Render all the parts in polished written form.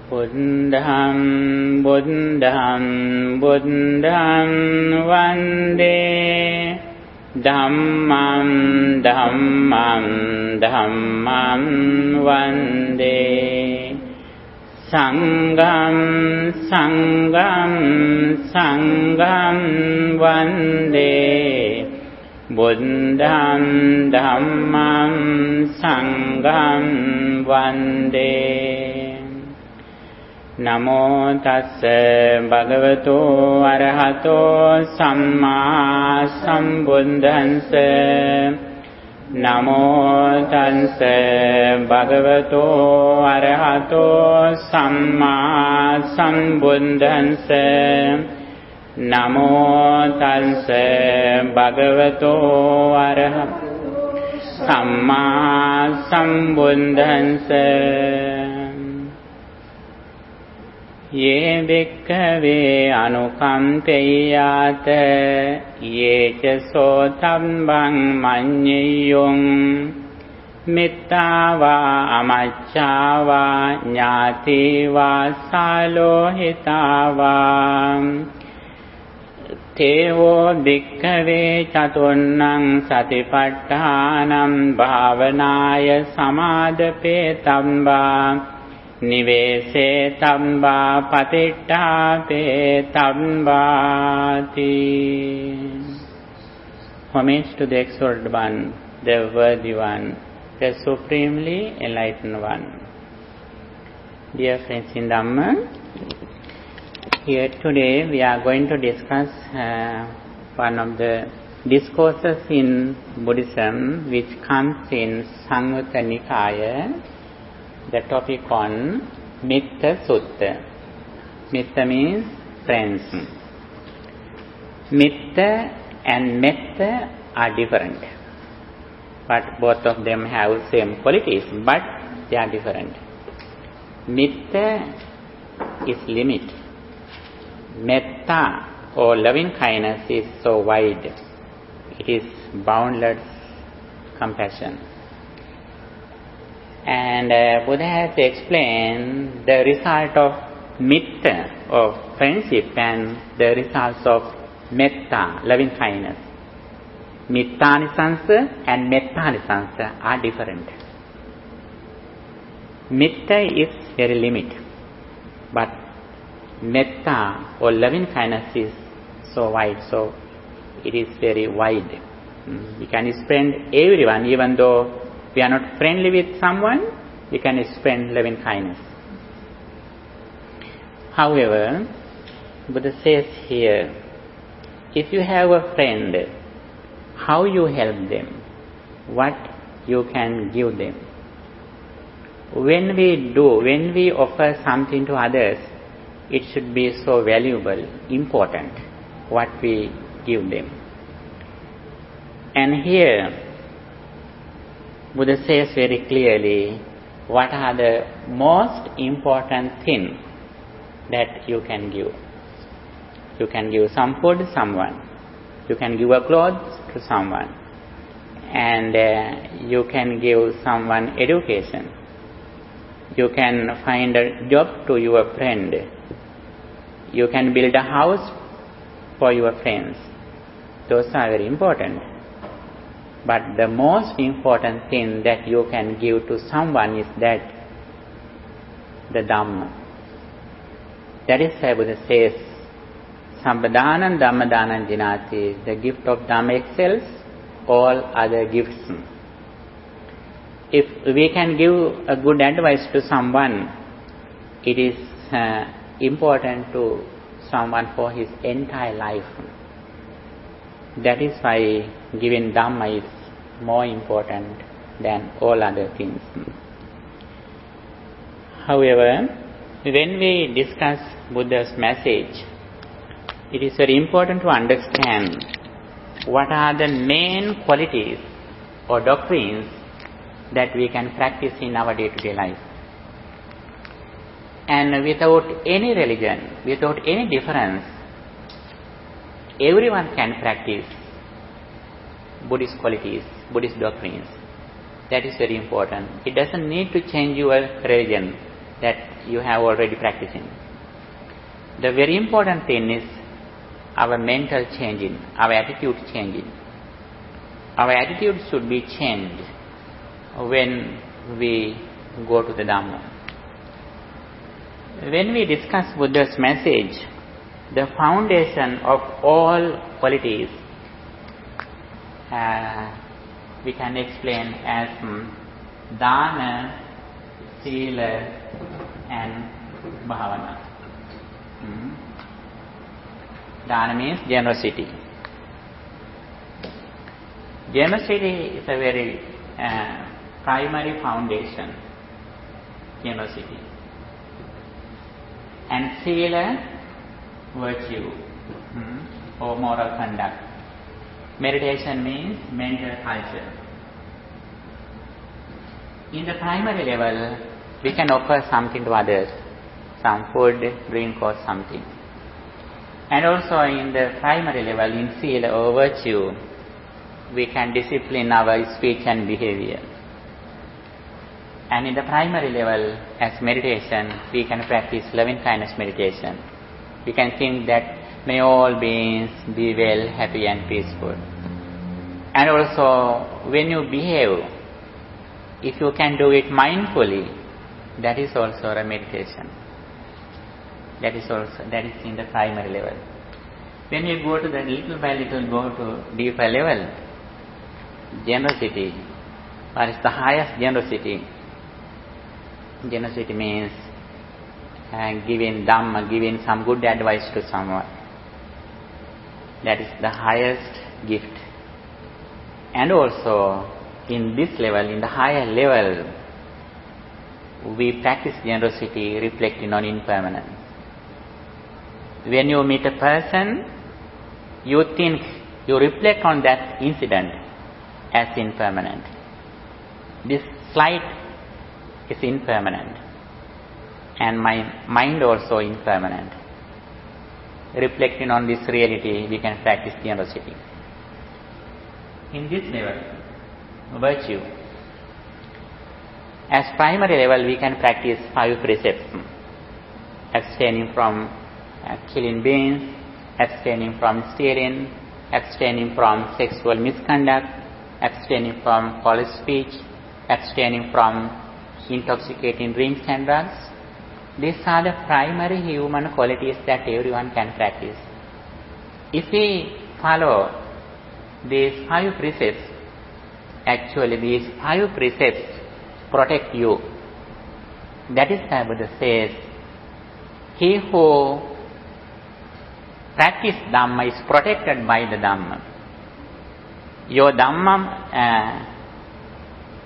Buddham Buddham Buddham Vande Dhammam Dhammam Dhammam Vande Sangham Sangham Sangham Vande Buddham Dhammam Sangham Vande Namo tassa bhagavato arahato samma sambuddhassa Namo tassa bhagavato arahato samma sambuddhassa Namo tassa bhagavato arahato samma sambuddhassa Ye bhikkave anukampeyata ye ca sotambang manyeyung mitta va amacca va ñāti va salohita va Thero bhikkave catunnang satipatthānam bhavanāya samādapetam va Nivese tamba patiṭṭhāpe tambāti. Homage to the Exalted One, the Worthy One, the Supremely Enlightened One. Dear friends in Dhamma, here today we are going to discuss one of the discourses in Buddhism which comes in Samyutta Nikaya, the topic on Mitta Sutta. Mitta means friends. Mitta and Metta are different, but both of them have same qualities, but they are different. Mitta is limit. Metta or loving kindness is so wide. It is boundless compassion. And Buddha has explained the result of mitta, of friendship, and the results of metta, loving kindness. Mittanisansa and mettanisansa are different. Mitta is very limit, but metta or loving kindness is so wide, so it is very wide. We can spend everyone, even though we are not friendly with someone, we can spend loving kindness. However, Buddha says here, if you have a friend, how you help them, what you can give them. When we offer something to others, it should be so valuable, important, what we give them. And here, Buddha says very clearly what are the most important things that you can give. You can give some food to someone. You can give a clothes to someone. And you can give someone education. You can find a job to your friend. You can build a house for your friends. Those are very important. But the most important thing that you can give to someone is that the Dhamma. That is why Buddha says, Sampadanan Dhammadanan Jinati, the gift of Dhamma excels all other gifts. If we can give a good advice to someone, it is important to someone for his entire life. That is why giving Dhamma is more important than all other things. However, when we discuss Buddha's message, it is very important to understand what are the main qualities or doctrines that we can practice in our day-to-day life. And without any religion, without any difference, everyone can practice Buddhist qualities, Buddhist doctrines. That is very important. It doesn't need to change your religion. that you have already practicing. The very important thing is our mental changing, our attitude changing. Our attitude should be changed when we go to the Dhamma. When we discuss Buddha's message, the foundation of all qualities we can explain as Dana, Sila and Bhavana. Dana means generosity. Generosity is a very primary foundation. Generosity. And Sila, virtue or moral conduct. Meditation means mental culture. In the primary level, we can offer something to others, some food, drink or something. And also in the primary level, in Sila or virtue, we can discipline our speech and behavior. And in the primary level, as meditation, we can practice loving kindness meditation. We can think that may all beings be well, happy and peaceful. And also, when you behave, if you can do it mindfully, that is also a meditation. That is in the primary level. When you go to the little by little, go to deeper level, generosity, what is the highest generosity? Generosity means giving Dhamma, giving some good advice to someone. That is the highest gift. And also, in this level, in the higher level, we practice generosity reflecting on impermanence. When you meet a person, you reflect on that incident as impermanent. This slide is impermanent, and my mind also impermanent. Reflecting on this reality, we can practice generosity. In this level, virtue. As primary level, we can practice 5 precepts. Abstaining from killing beings, abstaining from stealing, abstaining from sexual misconduct, abstaining from false speech, abstaining from intoxicating drinks and drugs. These are the primary human qualities that everyone can practice. If we follow these 5 precepts, actually these 5 precepts protect you. That is why Buddha says, he who practices Dhamma is protected by the Dhamma. Your Dhamma,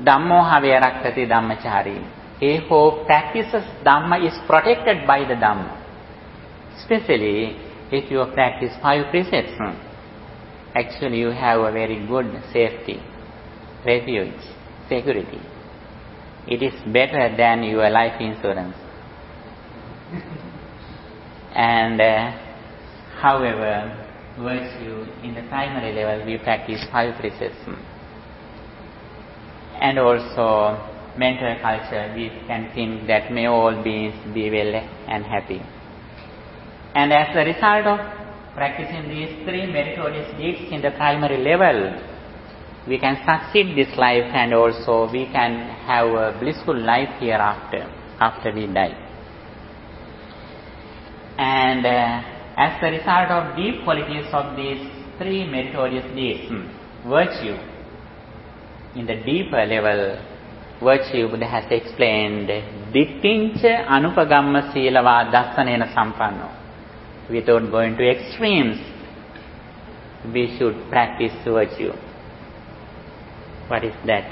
Dhammo have raksati Dhammachari. He who practices Dhamma is protected by the Dhamma. Especially if you practice 5 precepts, actually you have a very good safety, refuge, security. It is better than your life insurance. And however, virtue in the primary level, we practice 5 precepts. And also mental culture, we can think that may all beings be well and happy. And as a result of practicing these 3 meritorious deeds in the primary level, we can succeed this life, and also we can have a blissful life hereafter, after we die. And as a result of deep qualities of these 3 meritorious deeds, virtue, in the deeper level, virtue Buddha has explained, dittincha anupagamma silava dassanena sampanno. Without going to extremes, we should practice virtue. What is that?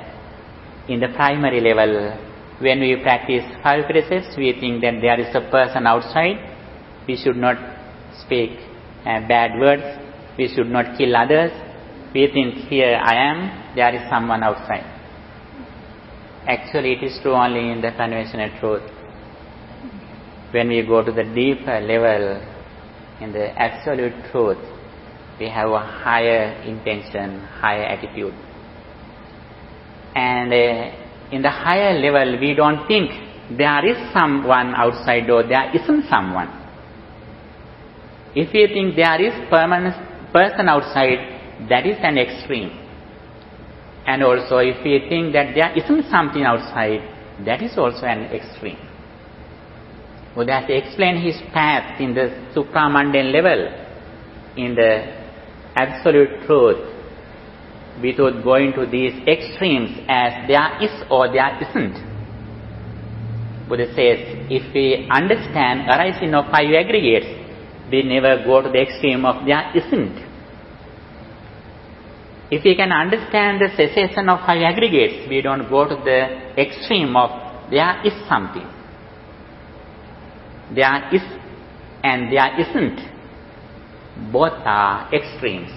In the primary level, when we practice 5 precepts, we think that there is a person outside. We should not speak bad words. We should not kill others. We think, here I am, there is someone outside. Actually, it is true only in the conventional truth. When we go to the deeper level, in the absolute truth, we have a higher intention, higher attitude. And in the higher level, we don't think there is someone outside or there isn't someone. If we think there is permanent person outside, that is an extreme. And also if we think that there isn't something outside, that is also an extreme. Buddha has explained his path in the supramundane level, in the absolute truth, without going to these extremes as there is or there isn't. Buddha says, if we understand arising of five aggregates, we never go to the extreme of there isn't. If we can understand the cessation of five aggregates, we don't go to the extreme of there is something. There is and there isn't. Both are extremes.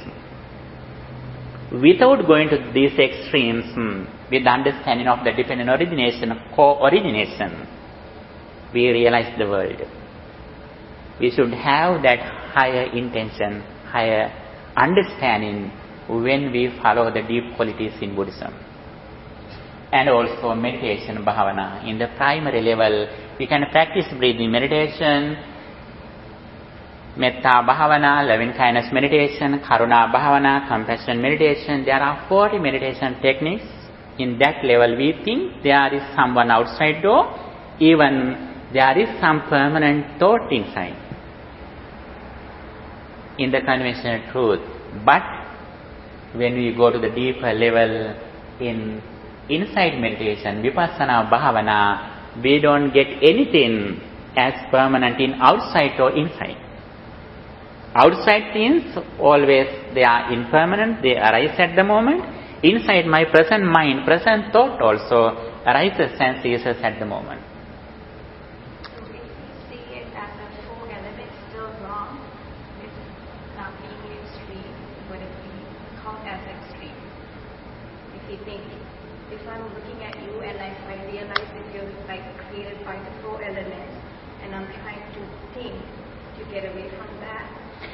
Without going to these extremes, with the understanding of the dependent origination, co-origination, we realize the world. We should have that higher intention, higher understanding when we follow the deep qualities in Buddhism. And also meditation, bhavana. In the primary level, we can practice breathing meditation, metta bhavana, loving kindness meditation, karuna bhavana, compassion meditation. There are 40 meditation techniques. In that level, we think there is someone outside door, even there is some permanent thought inside, in the conventional truth. But when we go to the deeper level in inside meditation, vipassana bhavana, we don't get anything as permanent in outside or inside. Outside things, always they are impermanent, they arise at the moment. Inside my present mind, present thought also arises and ceases at the moment. So if we see it as a four element, still wrong, it's not being extreme, but it be called as extreme. If you think, if I'm looking at you and if I realize that you're like created by the four elements, and I'm trying to think to get away from that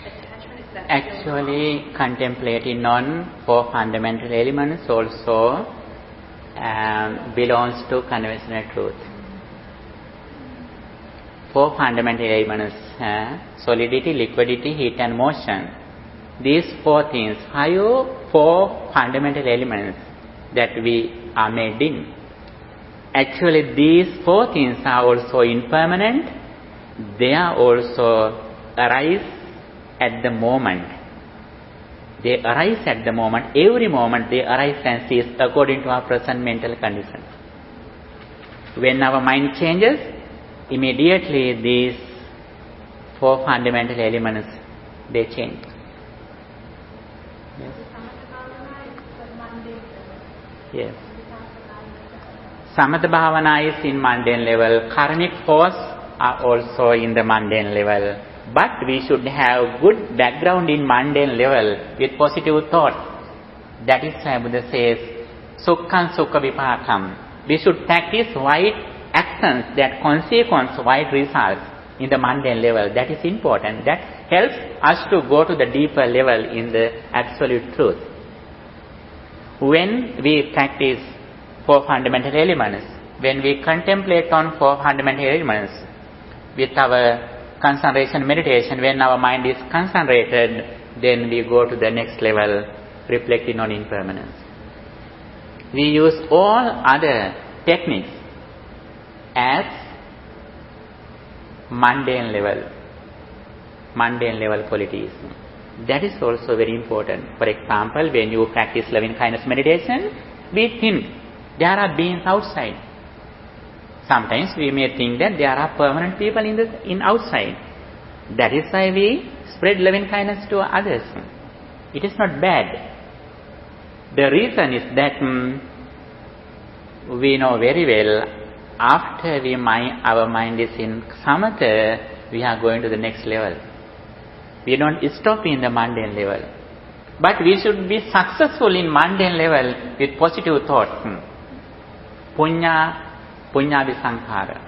attachment, is that actually contemplating on four fundamental elements also belongs to conventional truth. Four fundamental elements, solidity, liquidity, heat and motion. These four things, four fundamental elements that we are made in. Actually these four things are also impermanent. They are also arise at the moment. They arise at the moment. Every moment they arise and cease according to our present mental condition. When our mind changes, immediately these four fundamental elements, they change. Yes. Yes. Samatha bhavana is in mundane level. Karmic force are also in the mundane level. But we should have good background in mundane level with positive thoughts. That is why Buddha says, Sukkhaṃ sukha vipākam. We should practice right actions that consequence right results in the mundane level. That is important. That helps us to go to the deeper level in the absolute truth. When we practice four fundamental elements, when we contemplate on four fundamental elements with our concentration meditation, when our mind is concentrated, then we go to the next level, reflecting on impermanence. We use all other techniques as mundane level qualities. That is also very important. For example, when you practice loving kindness meditation, we think there are beings outside. Sometimes we may think that there are permanent people in outside. That is why we spread loving kindness to others. It is not bad. The reason is that we know very well, after our mind is in samatha, we are going to the next level. We don't stop in the mundane level. But we should be successful in mundane level with positive thoughts. Punya visankhara.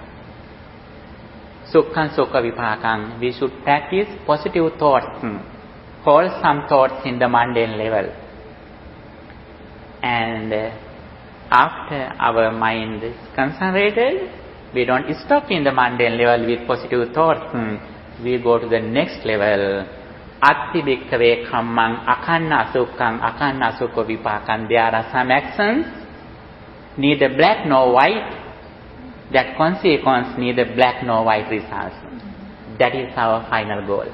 Sukkhaṃ sukha vipākam. We should practice positive thoughts, wholesome thoughts in the mundane level. And after our mind is concentrated, We don't stop in the mundane level with positive thoughts. We go to the next level. Atti bhikkhave kammang akanna asukkang akanna asukko vipakang. There are some actions, neither black nor white. That consequence, neither black nor white results. That is our final goal.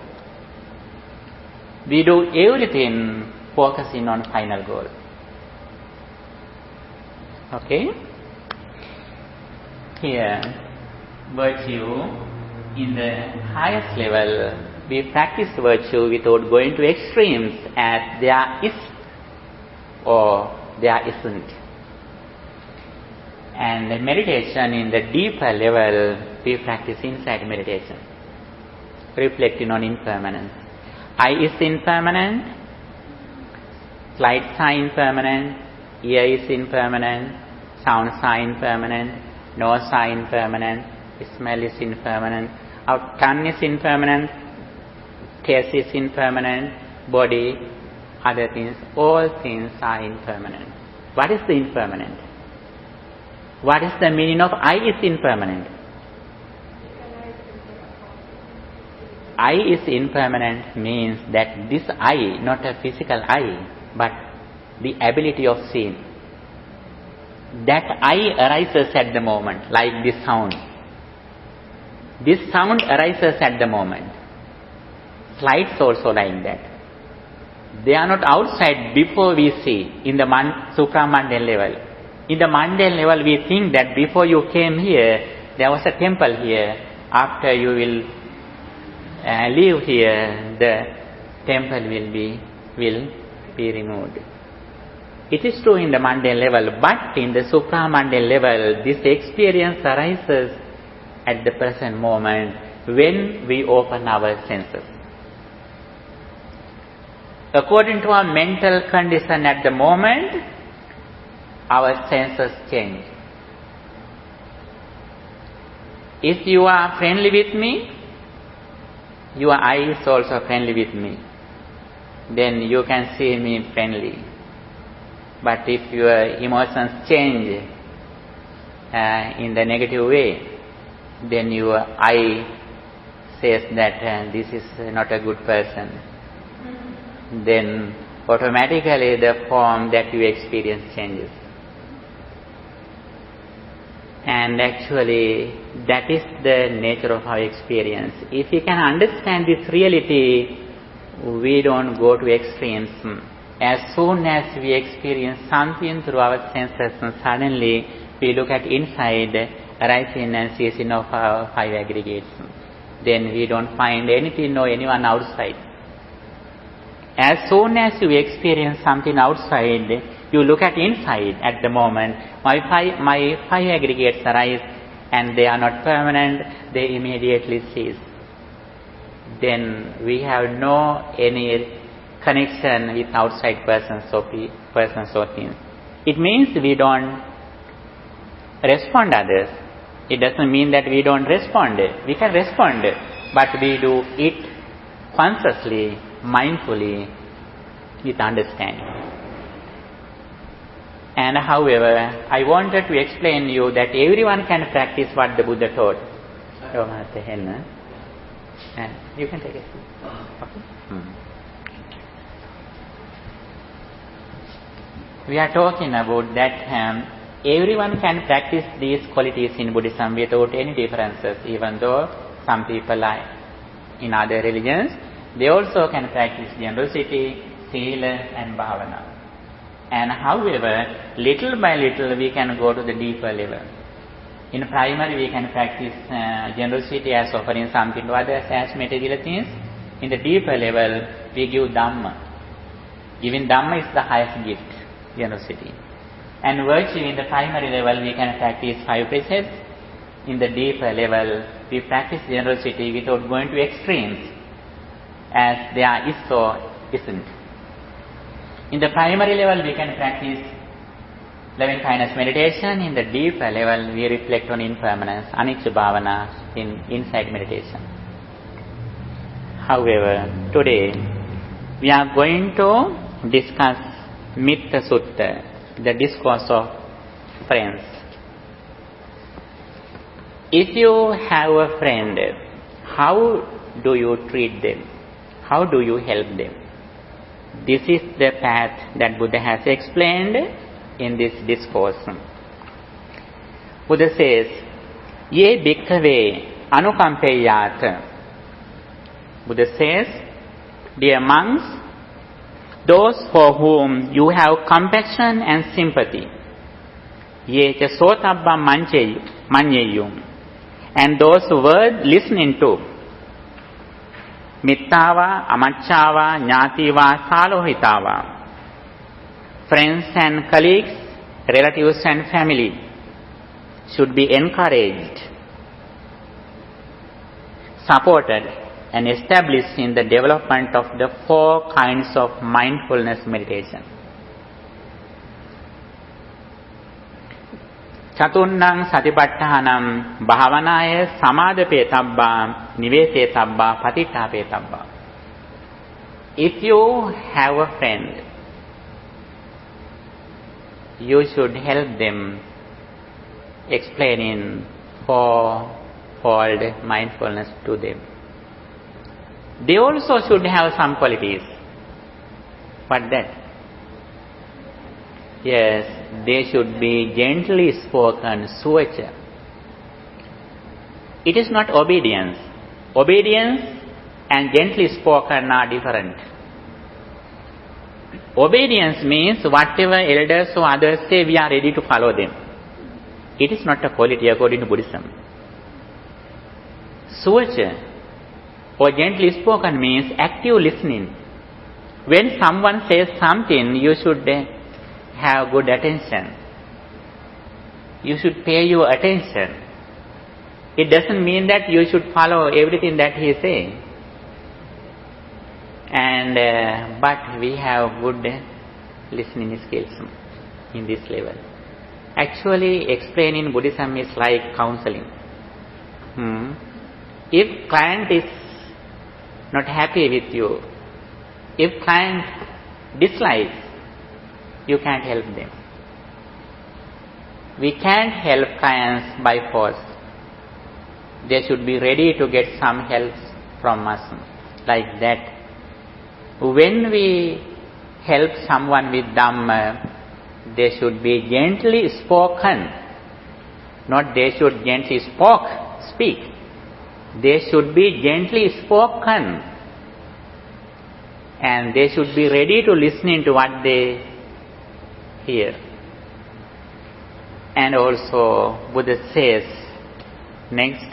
We do everything focusing on final goal. Okay? Here, virtue in the highest level, we practice virtue without going to extremes as there is or there isn't. And meditation in the deeper level, we practice insight meditation, reflecting on impermanence. Eye is impermanent, lights are impermanent, ear is impermanent, sounds are impermanent, nose are impermanent, smell is impermanent, our tongue is impermanent, taste is impermanent, body, other things, all things are impermanent. What is the impermanent? What is the meaning of I is impermanent? I is impermanent means that this I, not a physical I, but the ability of seeing. That I arises at the moment, like this sound. This sound arises at the moment. Lights also like that. They are not outside before we see in the supramundane level. In the mundane level, we think that before you came here, there was a temple here. After you will leave here, the temple will be removed. It is true in the mundane level, but in the supramundane level, this experience arises at the present moment when we open our senses. According to our mental condition at the moment, our senses change. If you are friendly with me, your eye is also friendly with me. Then you can see me friendly. But if your emotions change in the negative way, then your eye says that this is not a good person. Then automatically the form that you experience changes. And actually, that is the nature of our experience. If we can understand this reality, we don't go to extremes. As soon as we experience something through our senses, suddenly we look at inside, arising and ceasing of our five aggregates. Then we don't find anything or anyone outside. As soon as you experience something outside, you look at inside at the moment. My five aggregates arise and they are not permanent, they immediately cease. Then we have no any connection with outside persons or things. It means we don't respond to others. It doesn't mean that we don't respond. We can respond, but we do it consciously, mindfully, with understanding. And however, I wanted to explain to you that everyone can practice what the Buddha taught. You can take it. Okay. We are talking about that everyone can practice these qualities in Buddhism without any differences, even though some people are in other religions. They also can practice generosity, sila and bhavana. And however, little by little we can go to the deeper level. In primary we can practice generosity as offering something to others as material things. In the deeper level we give Dhamma. Giving Dhamma is the highest gift, generosity. And virtue in the primary level we can practice five precepts. In the deeper level we practice generosity without going to extremes as there is or isn't. In the primary level we can practice loving kindness meditation. In the deeper level we reflect on impermanence, anicca bhavana in insight meditation. However, today we are going to discuss Mitta Sutta, the discourse of friends. If you have a friend, how do you treat them? How do you help them? This is the path that Buddha has explained in this discourse. Buddha says, Ye bhikkhave anukampeyat. Buddha says, dear monks, those for whom you have compassion and sympathy, ye cha sotabba manyeyum, and those worth listening to, mittava, amacchava, jnativa, salohitava, friends and colleagues, relatives and family, should be encouraged, supported, and established in the development of the 4 kinds of mindfulness meditation. Chatunnang satipattanam bhavanaya samadhapetabba nivesetabba patittapetabba. If you have a friend, you should help them explaining 4-fold mindfulness to them. They also should have some qualities. What that? Yes, they should be gently spoken, suvacha. It is not obedience. Obedience and gently spoken are different. Obedience means whatever elders or others say, we are ready to follow them. It is not a quality according to Buddhism. Suvacha or gently spoken means active listening. When someone says something, you should have good attention. You should pay your attention. It doesn't mean that you should follow everything that he is saying. But we have good listening skills in this level. Actually, explaining Buddhism is like counseling. If client is not happy with you, if client dislikes, you can't help them. We can't help clients by force. They should be ready to get some help from us. Like that. When we help someone with Dhamma, they should be gently spoken. Not they should gently speak. They should be gently spoken. And they should be ready to listen to what they hear. And also, Buddha says, next,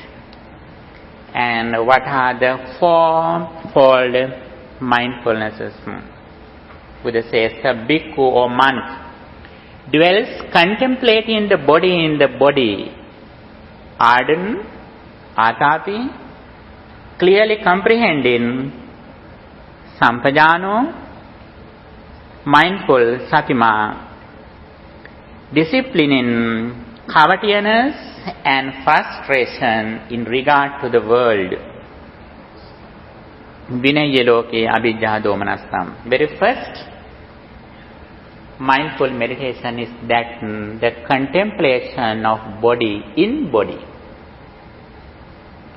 and what are the 4-fold mindfulnesses? Buddha says, a bhikkhu or monk dwells contemplating the body in the body, ardent, atapi, clearly comprehending, sampajano, mindful, satima, disciplining covetousness and frustration in regard to the world. Vinaya loke abhijja domanastam. Very first mindful meditation is that the contemplation of body in body.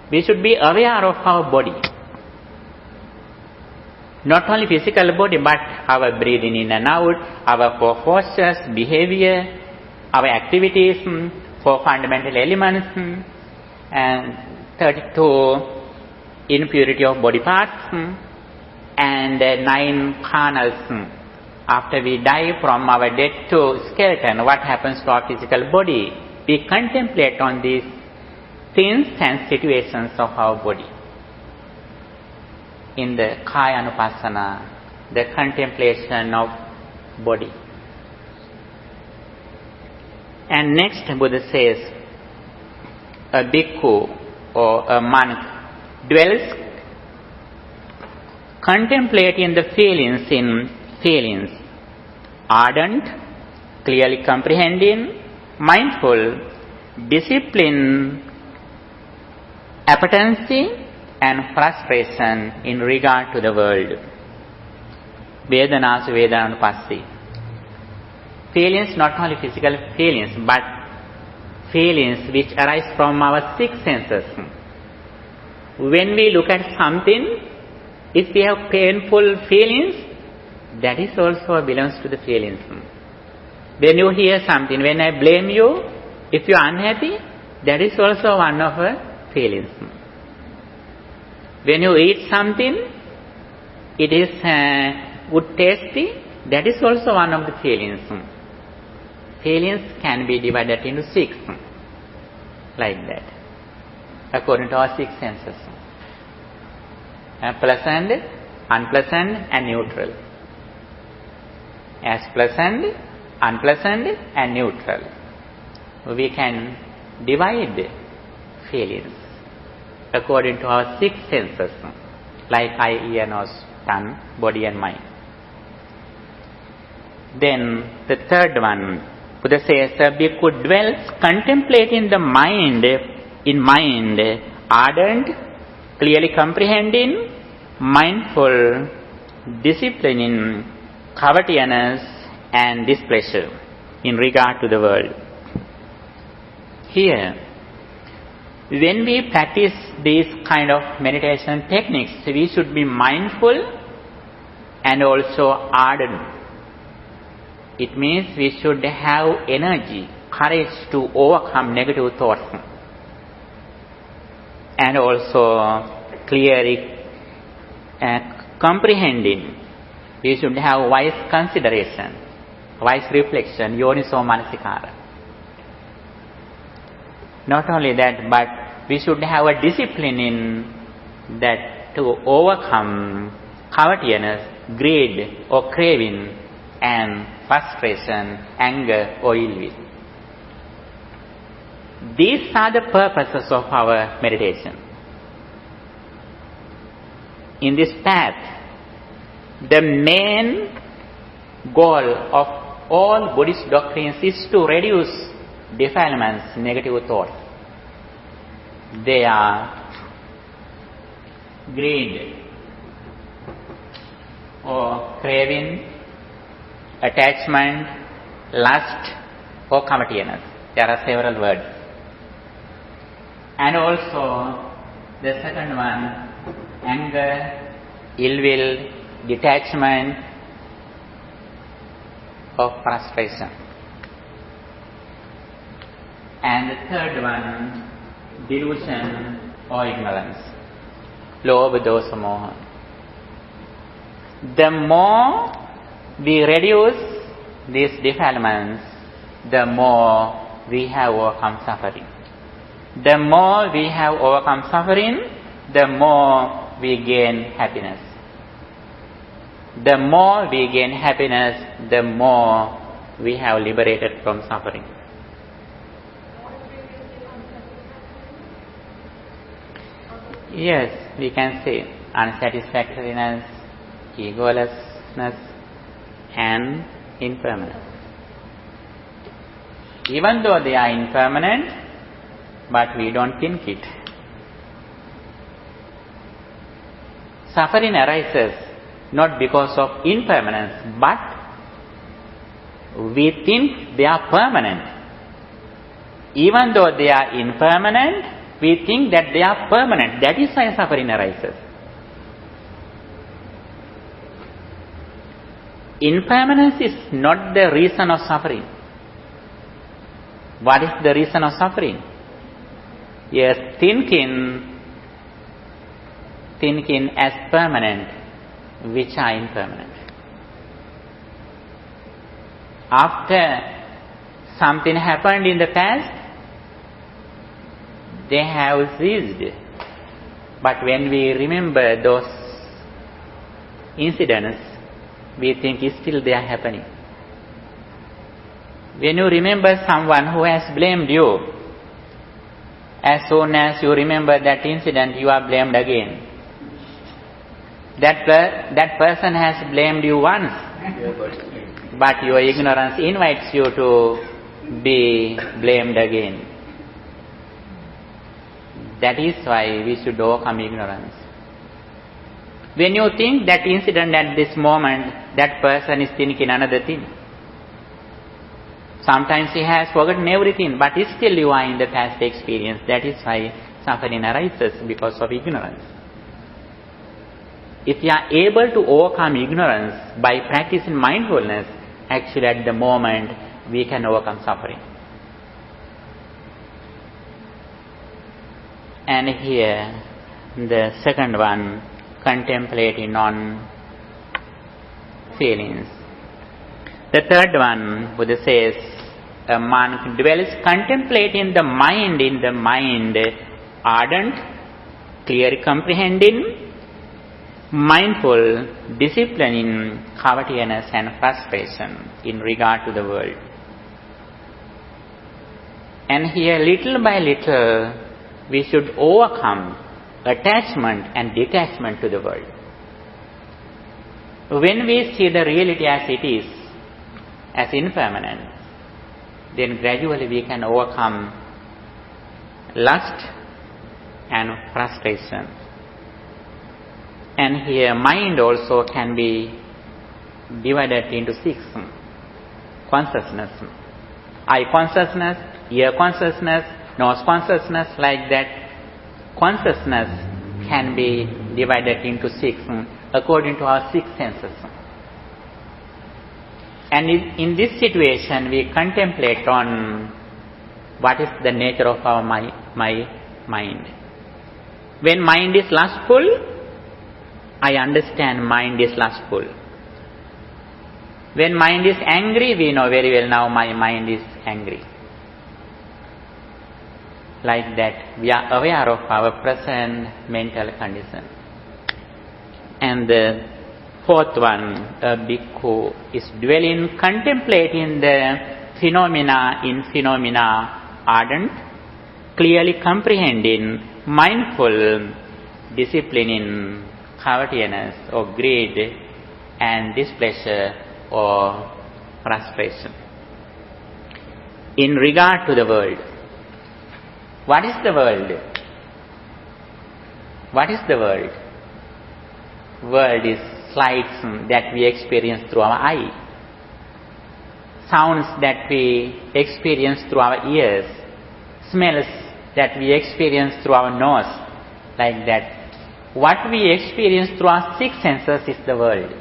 We should be aware of our body. Not only physical body, but our breathing in and out, our 4 postures, behavior, our activities, 4 fundamental elements, and 32 impurity of body parts, and 9 khanals. After we die from our death to skeleton, what happens to our physical body? We contemplate on these things and situations of our body. In the Kaya Anupassana, the contemplation of body. And next, Buddha says, a bhikkhu or a monk dwells contemplating the feelings in feelings, ardent, clearly comprehending, mindful, discipline, appetency, and frustration in regard to the world. Vedanas Vedananupassi. Feelings, not only physical feelings, but feelings which arise from our six senses. When we look at something, if we have painful feelings, that is also belongs to the feelings. When you hear something, when I blame you, if you are unhappy, that is also one of the feelings. When you eat something, it is good tasty, that is also one of the feelings. Feelings can be divided into six, like that, according to our six senses. Pleasant, unpleasant and neutral. As pleasant, unpleasant and neutral. We can divide feelings according to our six senses, like eye, ear, nose, tongue, body and mind. Then the third one, Buddha says, bhikkhu dwells contemplating the mind, in mind, ardent, clearly comprehending, mindful, disciplining, covetousness and displeasure in regard to the world. Here, when we practice these kind of meditation techniques, we should be mindful and also ardent. It means we should have energy, courage to overcome negative thoughts, and also clearly comprehending. We should have wise consideration, wise reflection, yoniso manasikara. Not only that, but we should have a discipline in that to overcome covetousness, greed or craving, and frustration, anger or ill will. These are the purposes of our meditation. In this path, the main goal of all Buddhist doctrines is to reduce defilements, negative thoughts. They are greed or craving, attachment, lust or covetousness. There are several words. And also the second one, anger, ill will, detachment or frustration. And the third one, delusion or ignorance, lobha, dosa, moha. The more we reduce these defilements, the more we have overcome suffering. The more we have overcome suffering, the more we gain happiness. The more we gain happiness, the more we have liberated from suffering. Yes, we can say unsatisfactoriness, egolessness and impermanence. Even though they are impermanent, but we don't think it. Suffering arises not because of impermanence, but we think they are permanent. Even though they are impermanent, we think that they are permanent. That is why suffering arises. Impermanence is not the reason of suffering. What is the reason of suffering? Yes, thinking as permanent, which are impermanent. After something happened in the past, they have ceased. But when we remember those incidents, we think still they are happening. When you remember someone who has blamed you, as soon as you remember that incident, you are blamed again. That person has blamed you once, but your ignorance invites you to be blamed again. That is why we should overcome ignorance. When you think that incident at this moment, that person is thinking another thing. Sometimes he has forgotten everything, but still you are in the past experience. That is why suffering arises, because of ignorance. If you are able to overcome ignorance by practicing mindfulness, actually at the moment we can overcome suffering. And here the second one, contemplating on feelings. The third one, Buddha says, a monk dwells contemplating the mind in the mind, ardent, clear comprehending, mindful, disciplining covetousness and frustration in regard to the world. And here little by little we should overcome attachment and detachment to the world. When we see the reality as it is, as impermanent, then gradually we can overcome lust and frustration. And here mind also can be divided into 6. Consciousness, eye consciousness, ear consciousness, nose consciousness, like that. Consciousness can be divided into 6 according to our 6 senses. And in this situation we contemplate on what is the nature of our mind. When mind is lustful, I understand mind is lustful. When mind is angry, we know very well now my mind is angry. Like that, we are aware of our present mental condition. And the fourth one, a bhikkhu is dwelling, contemplating the phenomena in phenomena, ardent, clearly comprehending, mindful, disciplining covetousness or greed and displeasure or frustration. In regard to the world, what is the world? What is the world? World is lights that we experience through our eye, sounds that we experience through our ears, smells that we experience through our nose, like that. What we experience through our 6 senses is the world.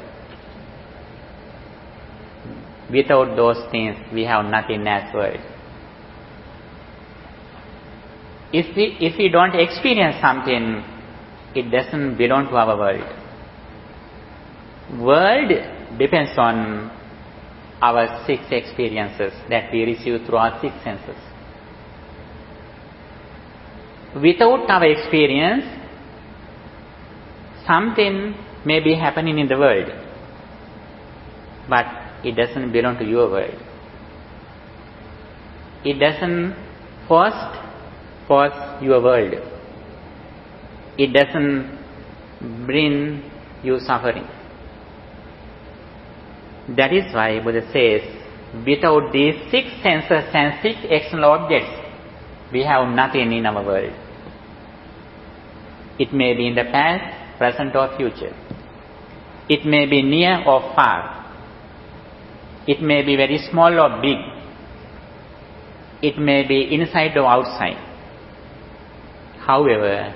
Without those things, we have nothing as world. If we don't experience something, it doesn't belong to our world. World depends on our 6 experiences that we receive through our 6 senses. Without our experience, something may be happening in the world, but it doesn't belong to your world. It doesn't force your world. It doesn't bring you suffering. That is why Buddha says, without these 6 senses and 6 external objects, we have nothing in our world. It may be in the past, present or future. It may be near or far. It may be very small or big. It may be inside or outside. However,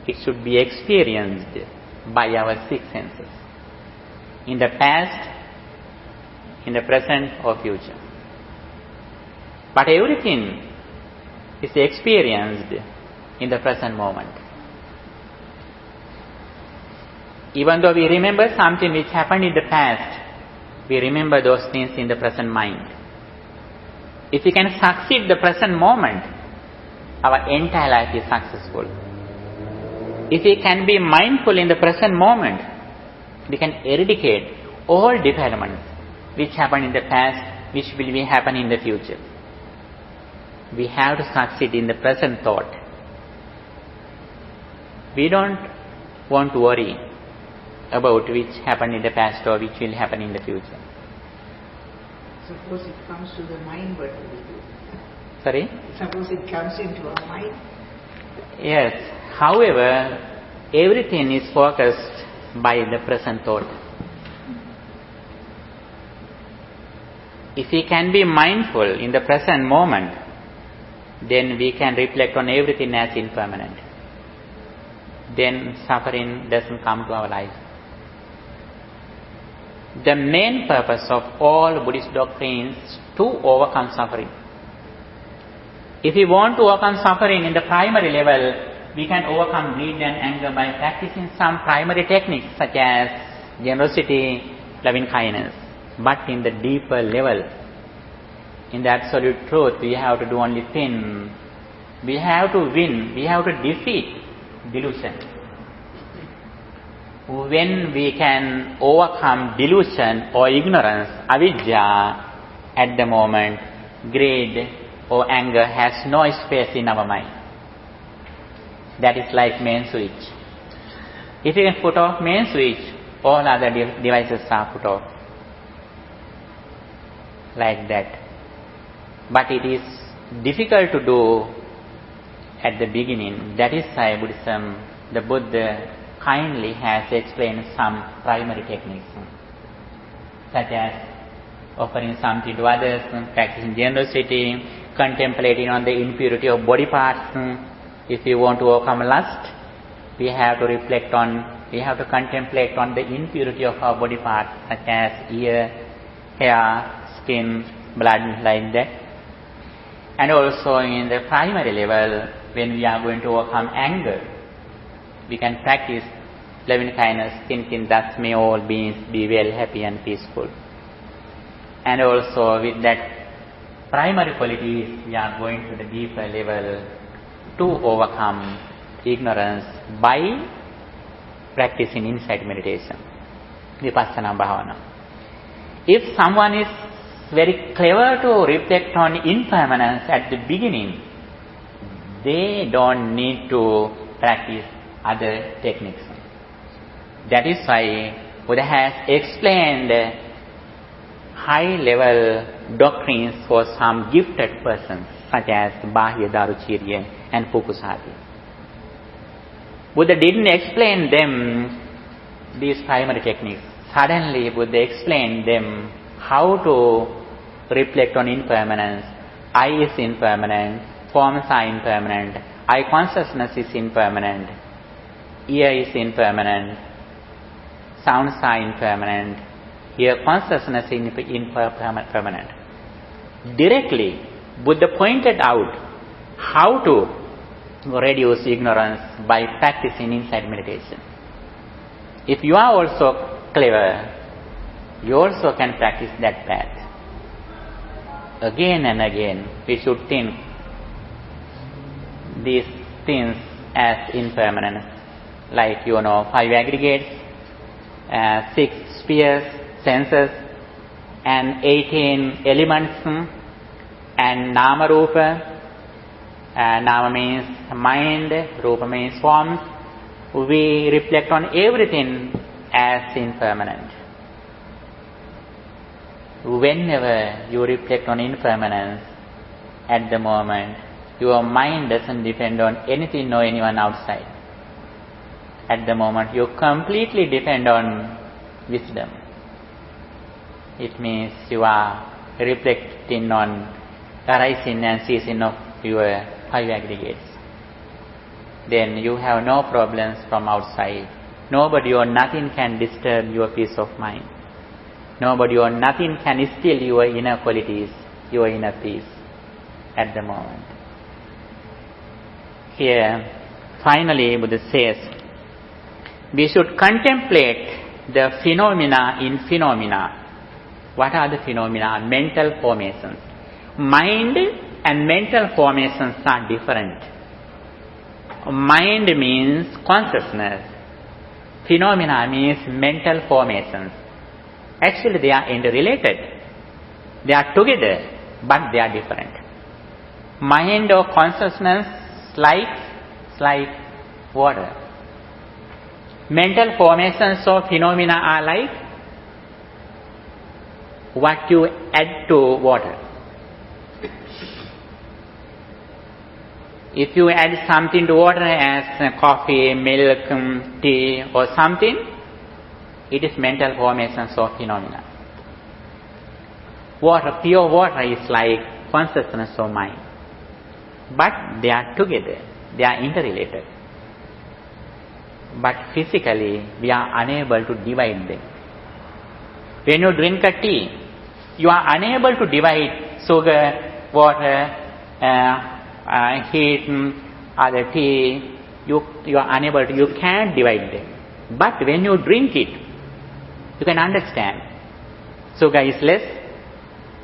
it should be experienced by our 6 senses, in the past, in the present or future. But everything is experienced in the present moment. Even though we remember something which happened in the past, we remember those things in the present mind. If we can succeed the present moment, our entire life is successful. If we can be mindful in the present moment, we can eradicate all defilements which happened in the past, which will be happen in the future. We have to succeed in the present thought. We don't want to worry about which happened in the past or which will happen in the future. Suppose it comes to the mind, what will we do? Sorry? Suppose it comes into our mind. Yes. However, everything is focused by the present thought. If we can be mindful in the present moment, then we can reflect on everything as impermanent. Then suffering doesn't come to our life. The main purpose of all Buddhist doctrines is to overcome suffering. If we want to overcome suffering in the primary level, we can overcome greed and anger by practicing some primary techniques such as generosity, loving kindness. But in the deeper level, in the absolute truth, we have to do only thin. We have to win, we have to defeat delusion. When we can overcome delusion or ignorance, avidya, at the moment, greed or anger has no space in our mind. That is like main switch. If you can put off main switch, all other devices are put off. Like that. But it is difficult to do at the beginning. That is why Buddhism, the Buddha kindly has explained some primary techniques, such as offering something to others, practicing generosity, contemplating on the impurity of body parts. If you want to overcome lust, we have to reflect on, we have to contemplate on the impurity of our body parts, such as ear, hair, skin, blood, like that. And also in the primary level, when we are going to overcome anger, we can practice loving kindness, thinking thus may all beings be well, happy and peaceful. And also with that primary qualities, we are going to the deeper level to overcome ignorance by practicing insight meditation, vipassana bhavana. If someone is very clever to reflect on impermanence at the beginning, they don't need to practice other techniques. That is why Buddha has explained high-level doctrines for some gifted persons, such as Bahya Daruchirya and Pukusati. Buddha didn't explain them these primary techniques. Suddenly Buddha explained them how to reflect on impermanence. I is impermanent, forms are impermanent, I consciousness is impermanent, ear is impermanent, sounds are impermanent, here consciousness is impermanent. Directly, Buddha pointed out how to reduce ignorance by practicing insight meditation. If you are also clever, you also can practice that path. Again and again, we should think these things as impermanence, like 5 aggregates, 6 spheres, senses, and 18 elements, and nama rupa. Nama means mind, rupa means forms. We reflect on everything as impermanent. Whenever you reflect on impermanence, at the moment, your mind doesn't depend on anything or anyone outside. At the moment, you completely depend on wisdom. It means you are reflecting on arising and ceasing of your 5 aggregates. Then you have no problems from outside. Nobody or nothing can disturb your peace of mind. Nobody or nothing can steal your inner qualities, your inner peace at the moment. Here, finally, Buddha says, we should contemplate the phenomena in phenomena. What are the phenomena? Mental formations. Mind and mental formations are different. Mind means consciousness. Phenomena means mental formations. Actually, they are interrelated. They are together, but they are different. Mind or consciousness like water. Mental formations or phenomena are like what you add to water. If you add something to water as coffee, milk, tea or something, it is mental formations or phenomena. Water, pure water is like consciousness of mind. But they are together, they are interrelated. But physically, we are unable to divide them. When you drink a tea, you are unable to divide sugar, water, heat, other tea. You are unable to, you can't divide them. But when you drink it, you can understand. Sugar is less,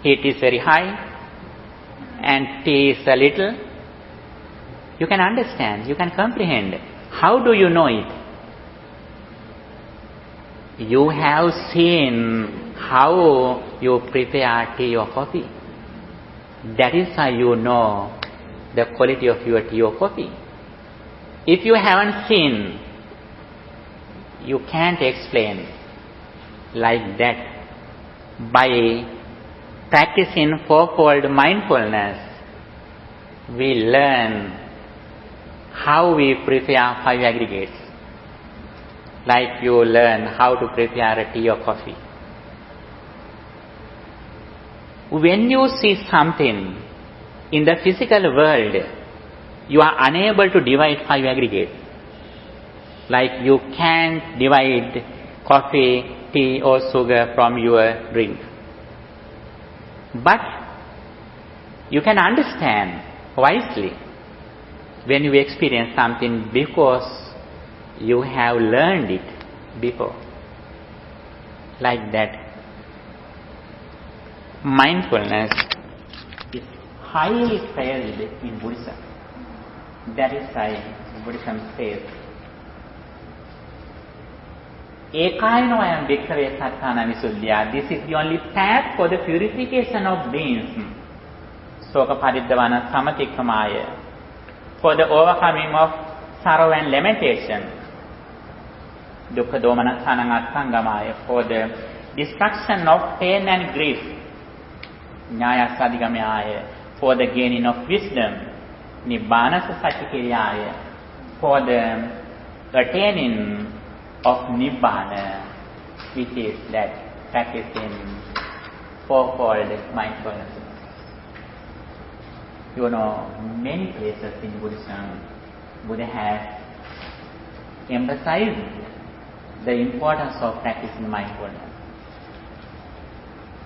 heat is very high, and tea is a little. You can understand, you can comprehend. How do you know it? You have seen how you prepare tea or coffee. That is how you know the quality of your tea or coffee. If you haven't seen, you can't explain like that. By practicing fourfold mindfulness, we learn how we prepare 5 aggregates. Like you learn how to prepare a tea or coffee. When you see something in the physical world, you are unable to divide 5 aggregates. Like you can't divide coffee, tea or sugar from your drink. But you can understand wisely when you experience something because you have learned it before. Like that. Mindfulness is highly praised in Buddhism. That is why Buddhism says, Ekaino ayam bhikkhave sattana visuddhya. This is the only path for the purification of beings. Soka paridhavana samatikkamaya. For the overcoming of sorrow and lamentation. Dukkha domana thanang attangamaya. For the destruction of pain and grief. Nyaya sadhigamaya. For the gaining of wisdom. Nibbana satikiriyaya. For the attaining of Nibbana, which is that practicing fourfold mindfulness. You know, many places in Buddhism, Buddha has emphasized the importance of practicing mindfulness.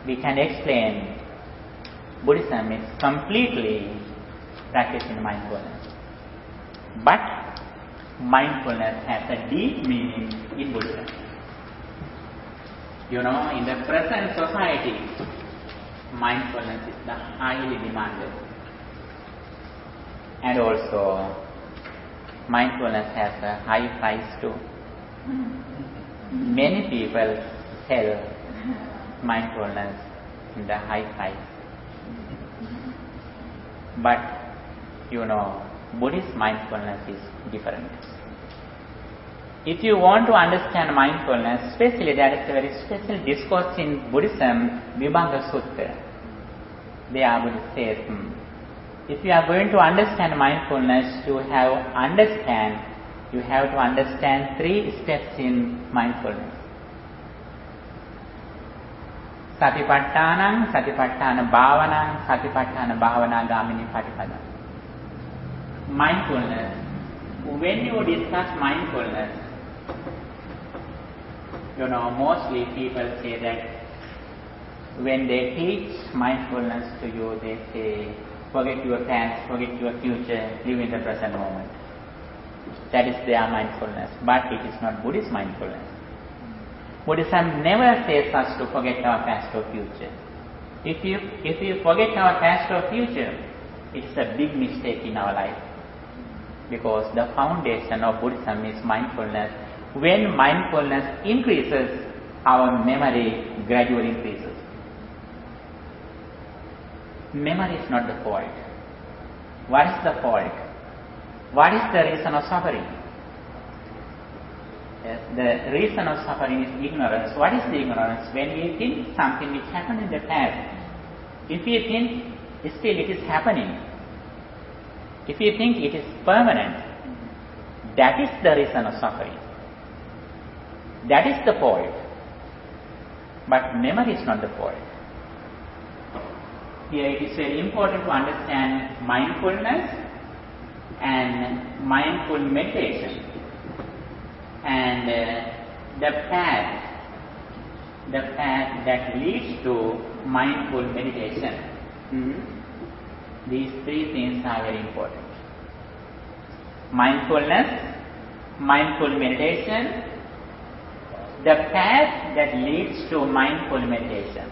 We can explain Buddhism is completely practicing mindfulness. But mindfulness has a deep meaning in Buddhism. You know, in the present society, mindfulness is the highly demanded. And also, mindfulness has a high price too. Many people sell mindfulness in the high price. But, you know, Buddhist mindfulness is different. If you want to understand mindfulness, especially there is a very special discourse in Buddhism, Vibhanga Sutta. There Buddha says, if you are going to understand mindfulness, you have to understand 3 steps in mindfulness. Satipattanam, Satipatthana Bhavanam, Satipatthana Bhavana Gamini Patipada. Mindfulness. When you discuss mindfulness, you know, mostly people say that when they teach mindfulness to you, they say, forget your past, forget your future, live in the present moment. That is their mindfulness. But it is not Buddhist mindfulness. Buddhism never says us to forget our past or future. If you forget our past or future, it's a big mistake in our life. Because the foundation of Buddhism is mindfulness. When mindfulness increases, our memory gradually increases. Memory is not the fault. What is the fault? What is the reason of suffering? Yes, the reason of suffering is ignorance. What is the ignorance? When we think something which happened in the past, if we think still it is happening, if you think it is permanent, that is the reason of suffering. That is the fault. But memory is not the fault. here it is very important to understand mindfulness and mindful meditation and the path that leads to mindful meditation. These three things are very important. Mindfulness, mindful meditation, the path that leads to mindful meditation.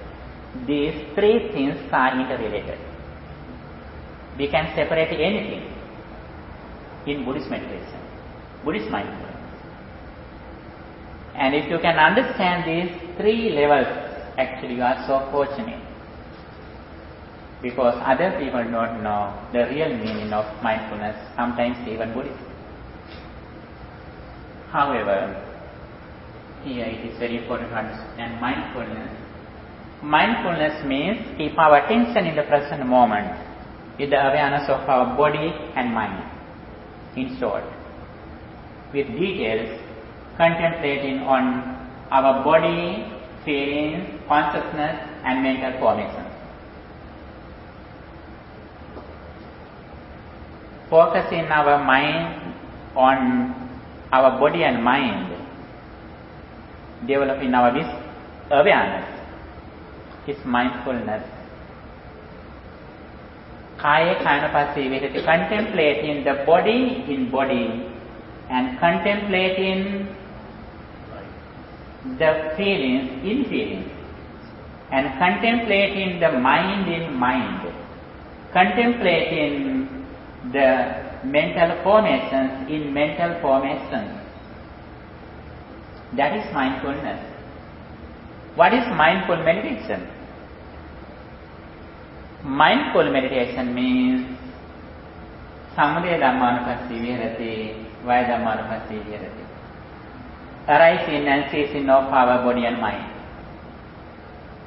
These three things are interrelated. We can separate anything in Buddhist meditation, Buddhist mindfulness. And if you can understand these three levels, actually you are so fortunate. Because other people don't know the real meaning of mindfulness, sometimes even Buddhists. However, here it is very important to understand mindfulness. Mindfulness means keep our attention in the present moment with the awareness of our body and mind. In short, with details, contemplating on our body, feelings, consciousness and mental formations. Focusing our mind on our body and mind, developing our awareness is mindfulness. Kaya Kayanapassi Vedati, contemplating the body in body and contemplating the feelings in feelings and contemplating the mind in mind, contemplating the mental formations in mental formations. That is mindfulness. What is mindful meditation? Mindful meditation means Samudaya Dhammanupassi Viharati, Vaya Dhammanupassi Viharati. Arising and ceasing of our body and mind.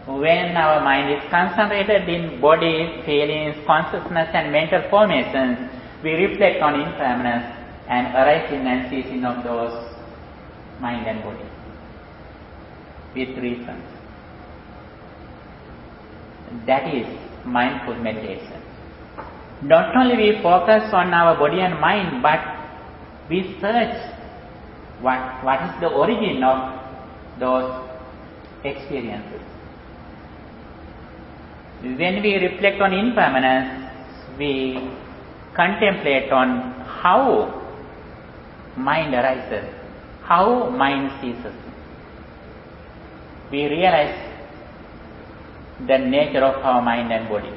When our mind is concentrated in body, feelings, consciousness and mental formations, we reflect on impermanence and arising and ceasing of those mind and body with reasons. That is mindful meditation. Not only we focus on our body and mind, but we search what is the origin of those experiences. When we reflect on impermanence, we contemplate on how mind arises, how mind ceases. We realize the nature of our mind and body.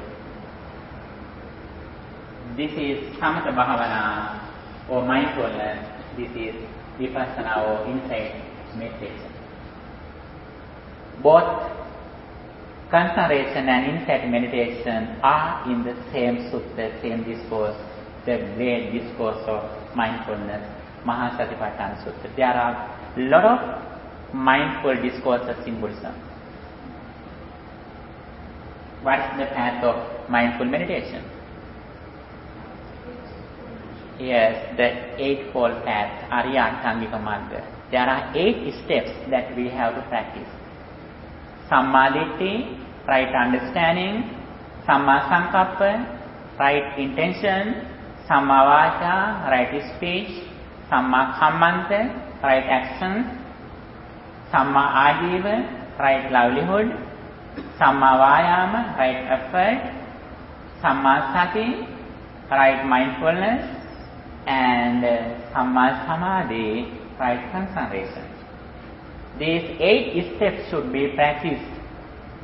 This is Samatha Bhavana or mindfulness. This is Vipassana or insight meditation. Both concentration and insight meditation are in the same sutta, same discourse, the great discourse of mindfulness, Mahasatipatthana Sutta. There are a lot of mindful discourses in Buddhism. What is the path of mindful meditation? Yes, the eightfold path, Arya-Atthangika Magga. There are 8 steps that we have to practice. Sammaditthi, right understanding. Samma Sankappa, right intention. Samma Vaca, right speech. Samma Kammanta, right action. Samma Ajiva, right livelihood. Samma Vayama, right effort. Samma Sati, right mindfulness. And Samma Samadhi, right concentration. These 8 steps should be practiced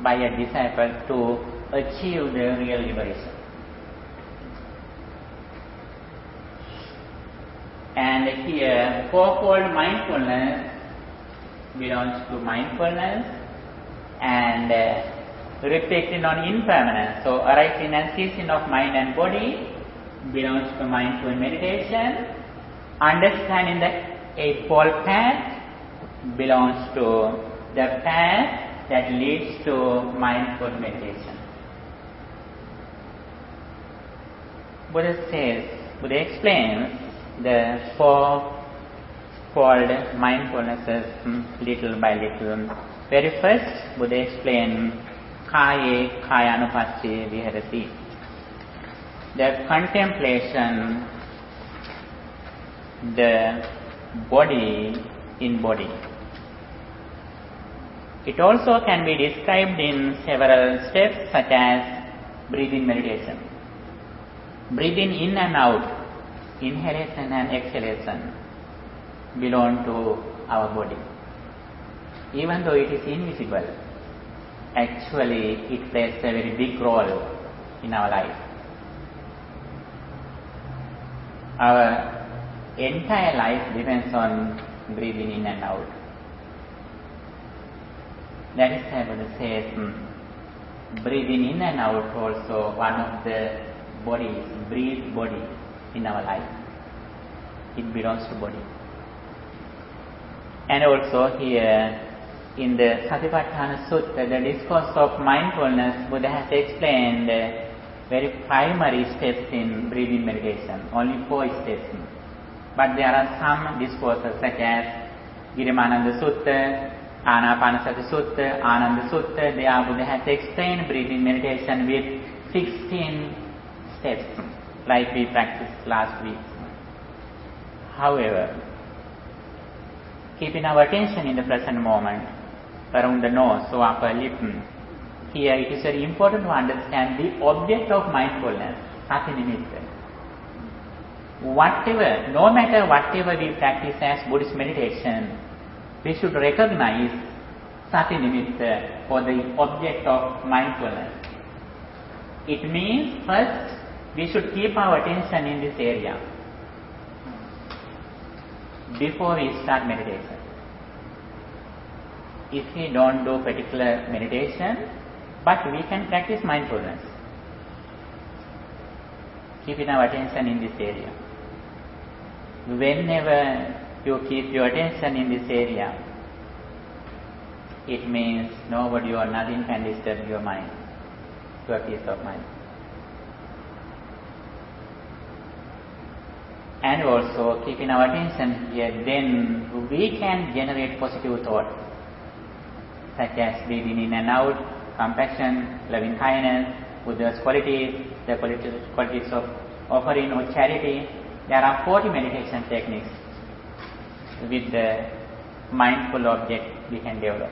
by a disciple to achieve the real liberation. And here, fourfold mindfulness belongs to mindfulness and reflecting on impermanence. So, arising and ceasing of mind and body belongs to mindful meditation. Understanding the eightfold path belongs to the path that leads to mindful meditation. Buddha explains the fourfold mindfulnesses little by little. Very first, Buddha explained Kaye Kayanupasse Viharati. The contemplation, the body in body. It also can be described in several steps such as breathing meditation. Breathing in and out, inhalation and exhalation belong to our body. Even though it is invisible, actually it plays a very big role in our life. Our entire life depends on breathing in and out. That is why Buddha says, breathing in and out also one of the bodies, breathe body in our life. It belongs to body. And also here in the Satipatthana Sutta, the discourse of mindfulness, Buddha has explained very primary steps in breathing meditation, only 4 steps. But there are some discourses such as Girimananda Sutta, Anapanasati Sutta, Ananda Sutta. There Buddha has explained breathing meditation with 16 steps, like we practiced last week. However, keeping our attention in the present moment, around the nose or upper lip, here it is very important to understand the object of mindfulness, Sati Nimitta. No matter whatever we practice as Buddhist meditation, we should recognize Sati Nimitta for the object of mindfulness. It means first we should keep our attention in this area before we start meditation. If we don't do particular meditation, but we can practice mindfulness, keeping our attention in this area. Whenever you keep your attention in this area, it means nobody or nothing can disturb your mind, your peace of mind. And also keeping our attention here, then we can generate positive thoughts such as breathing in and out, compassion, loving kindness, Buddha's qualities, the qualities of offering or charity. There are 40 meditation techniques with the mindful object we can develop.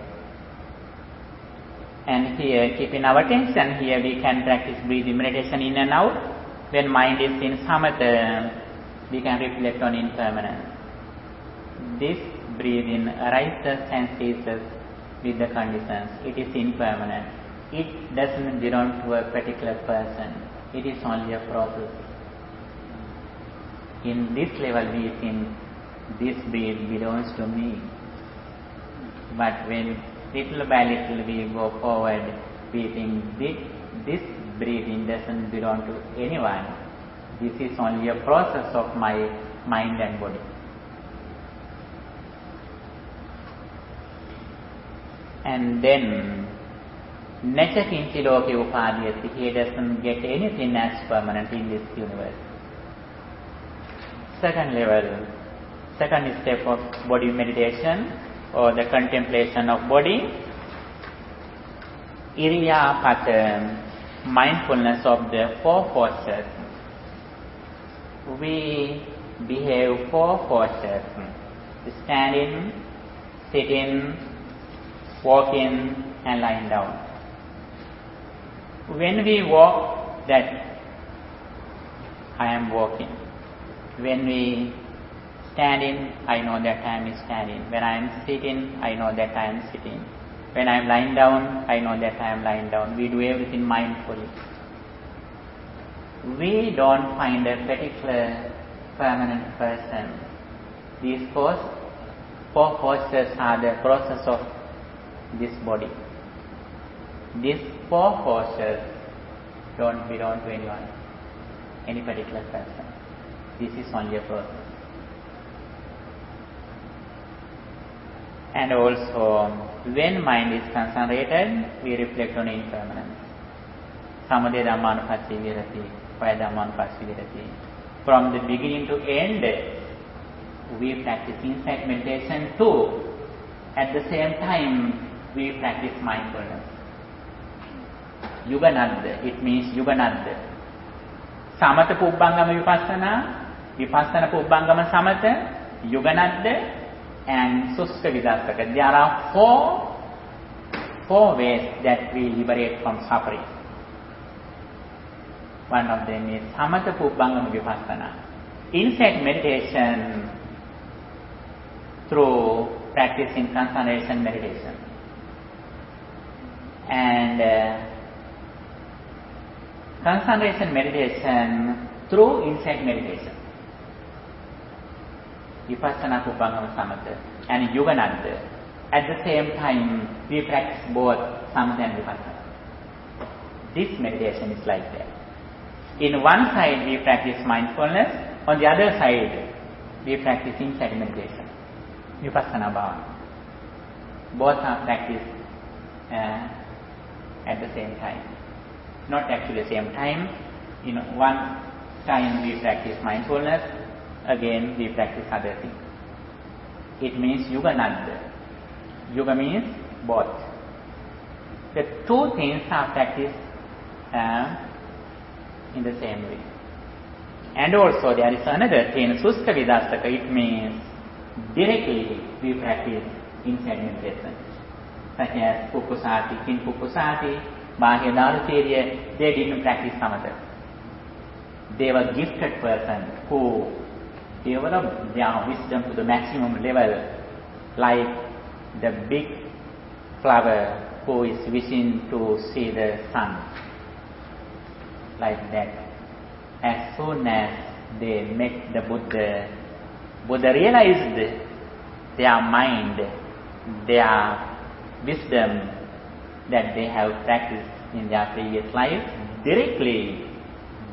And here, keeping our attention, here we can practice breathing meditation in and out. When mind is in samatha, we can reflect on impermanence. This breathing arises and ceases with the conditions. It is impermanent. It doesn't belong to a particular person. It is only a process. In this level we think this breath belongs to me. But when little by little we go forward, we think this breathing doesn't belong to anyone. This is only a process of my mind and body. And then, nature kinchi loke upadhyati, he doesn't get anything as permanent in this universe. Second level, second step of body meditation or the contemplation of body, iriyapata, mindfulness of the 4 postures. We behave 4 postures: standing, sitting, walking and lying down. When we walk, that I am walking. When we standing, I know that I am standing. When I am sitting, I know that I am sitting. When I am lying down, I know that I am lying down. We do everything mindfully. We don't find a particular permanent person. These 4 postures are the process of this body. These 4 postures don't belong to anyone, any particular person. This is only a process. And also, when mind is concentrated, we reflect on impermanence. Samadhi Dhammanupassī Virati, Vaya Dhammanupassī Virati. From the beginning to end, we practice insight meditation too. At the same time, we practice mindfulness. Yuganadda. It means Yuganadda. Samatha Pubbangama Vipassana, Vipassana Pubbangama Samatha, Yuganadda, and Suska Vidassaka. There are four ways that we liberate from suffering. One of them is Samatha Pubbangama Vipassana. Insight meditation through practicing concentration meditation. And concentration meditation through insight meditation. Vipassana Pubbangama Samatha and Yuganadda. At the same time, we practice both Samatha and Vipassana. This meditation is like that. In one side, we practice mindfulness. On the other side, we practice insight meditation. Vipassana Bhavana. Both are practiced at the same time. Not actually the same time. In one time we practice mindfulness, again we practice other things. It means Yuganadda. Yuga means both. The two things are practiced in the same way. And also there is another thing, Suska Vidassaka. It means directly we practice insight meditation. Such as Pukusati, Kin Pukusati, Bahya Daruteriya, they didn't practice Samatha. They were gifted person who developed their wisdom to the maximum level, like the big flower who is wishing to see the sun. Like that. As soon as they met the Buddha, Buddha realized their mind, their wisdom that they have practiced in their previous life. Directly,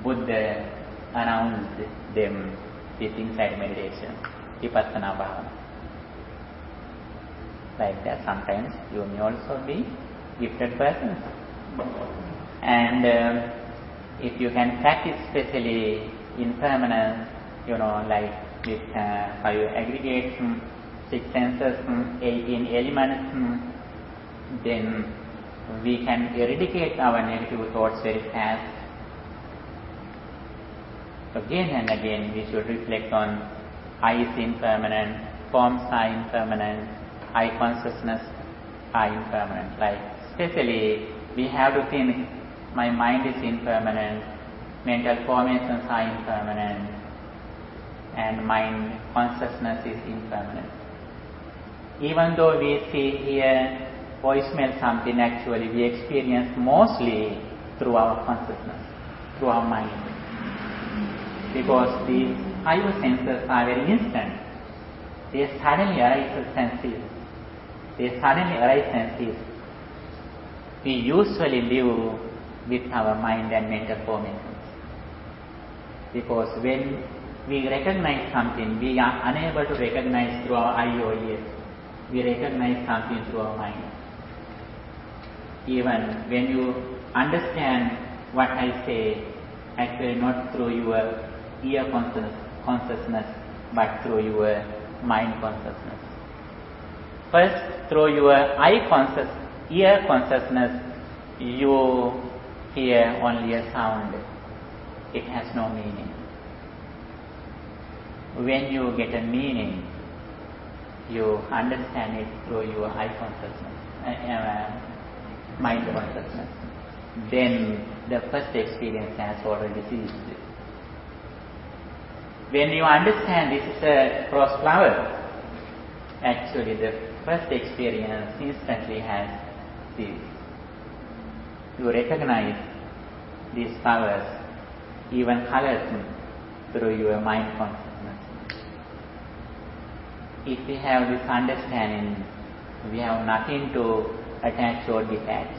Buddha announced them with insight meditation, Vipassana Bhavana. Like that, sometimes you may also be gifted persons. And if you can practice especially impermanence, like with 5 aggregates, 6 senses, 18 elements, then we can eradicate our negative thoughts very fast. Again and again we should reflect on I is impermanent, forms are impermanent, I consciousness are impermanent. Like especially we have to think my mind is impermanent, mental formations are impermanent, and mind consciousness is impermanent. Even though we see here or smell something, actually we experience mostly through our consciousness, through our mind. Because these 5 senses are very instant. They suddenly arise as senses. We usually live with our mind and mental formations. Because when we recognize something, we are unable to recognize through our eye or ears. We recognize something through our mind. Even when you understand what I say, actually not through your ear consciousness, but through your mind consciousness. First, through your ear consciousness, you hear only a sound. It has no meaning. When you get a meaning, you understand it through your eye consciousness, mind consciousness. Then the first experience has already ceased. When you understand this is a rose flower, actually the first experience instantly has ceased. You recognize these flowers, even colors, through your mind consciousness. If we have this understanding, we have nothing to attach or detach.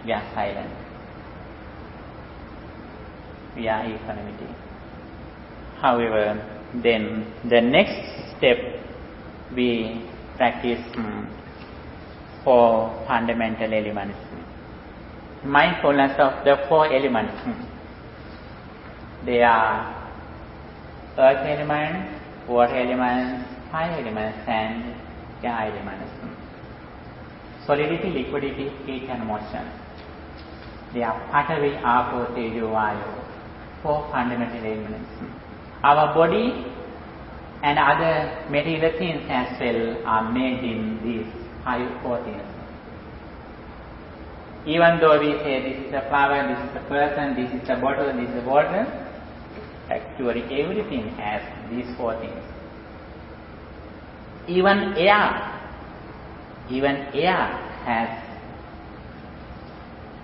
We are silent. We are equanimity. However, then the next step we practice 4 fundamental elements. Mindfulness of the 4 elements. They are earth element, water element, fire element, and air element. solidity, liquidity, heat and motion. They are Patavi, Apo, Tejo, Vayu, 4 fundamental elements. Our body and other material things as well are made in these 4 things. Even though we say this is a flower, this is a person, this is a bottle, this is a water, actually everything has these 4 things. Even air has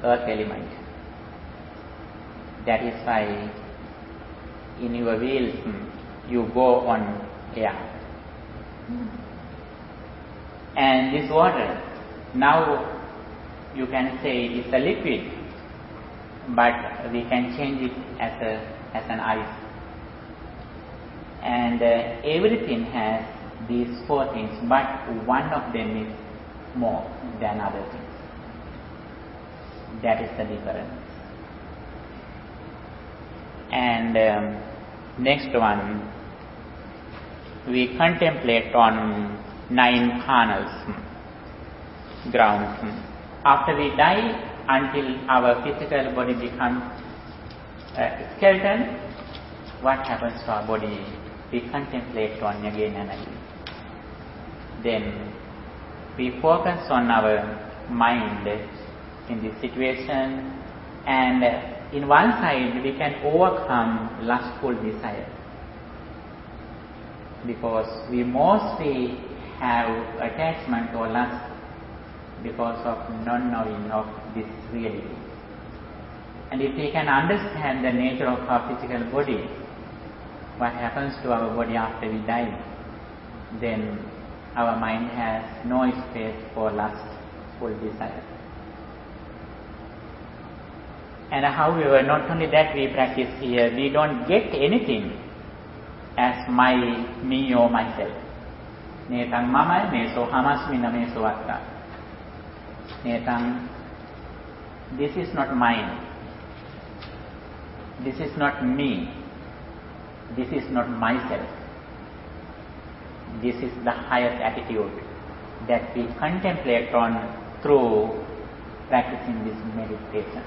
earth element. That is why in your wheels you go on air. And this water, now you can say it's a liquid, but we can change it as an ice. And everything has these 4 things, but one of them is more than other things. That is the difference. And next one, we contemplate on 9 kernels, grounds. After we die, until our physical body becomes a skeleton, what happens to our body? We contemplate on again and again. Then we focus on our mind in this situation, and in one side we can overcome lustful desire, because we mostly have attachment or lust because of non-knowing of this reality. And if we can understand the nature of our physical body, what happens to our body after we die, then our mind has no space for lustful desire. And however, not only that we practice here, we don't get anything as my, me or myself. Netang mama, meso hamasmi na meso atta. Netang, this is not mine. This is not me. This is not myself. This is the highest attitude that we contemplate on through practicing this meditation.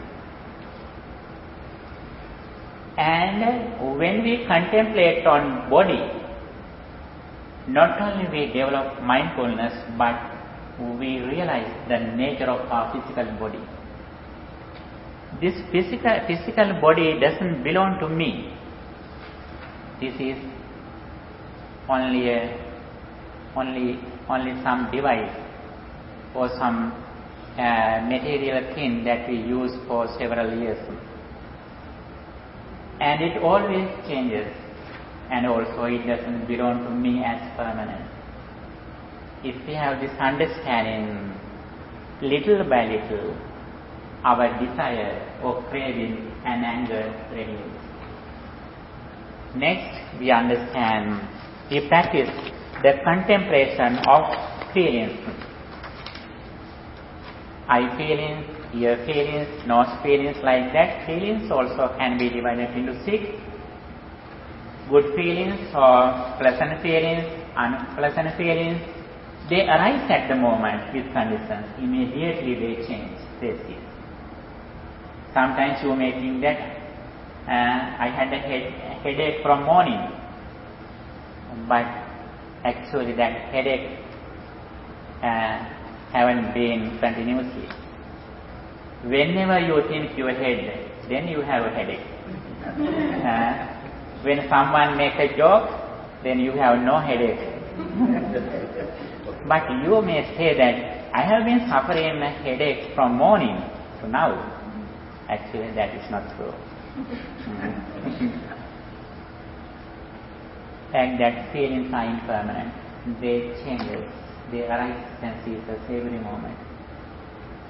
And when we contemplate on body, not only we develop mindfulness, but we realize the nature of our physical body. This physical body doesn't belong to me. This is only some device or some material thing that we use for several years. And it always changes, and also it doesn't belong to me as permanent. If we have this understanding, little by little, our desire or craving and anger reduce. Next, we understand, we practice the contemplation of feelings. Eye feelings, ear feelings, nose feelings, like that. Feelings also can be divided into 6. Good feelings or pleasant feelings, unpleasant feelings. They arise at the moment with conditions. Immediately they change, they cease. Sometimes you may think that I had a headache from morning, but actually that headache haven't been continuously. Whenever you think your head, then you have a headache. When someone makes a joke, then you have no headache. But you may say that I have been suffering a headache from morning to now. Actually, that is not true. And that feelings are impermanent. They change. They arise and cease every moment.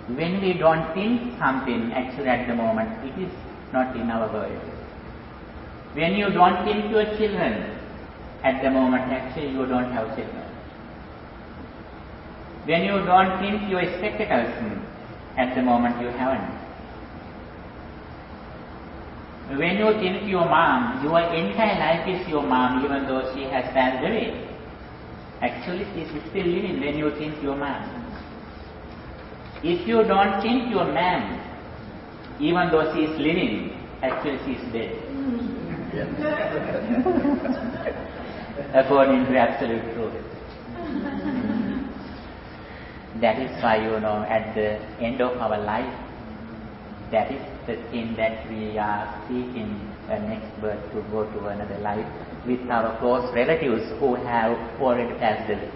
When we don't think something, actually at the moment, it is not in our world. When you don't think your children, at the moment, actually you don't have children. When you don't think your spectacles, at the moment you haven't. When you think your mom, your entire life is your mom, even though she has passed away. Actually, she is still living when you think your mom. If you don't think your ma'am, even though she is living, actually she is dead. According to absolute truth. That is why, at the end of our life, that is the thing that we are seeking a next birth to go to another life with our close relatives who have already passed away.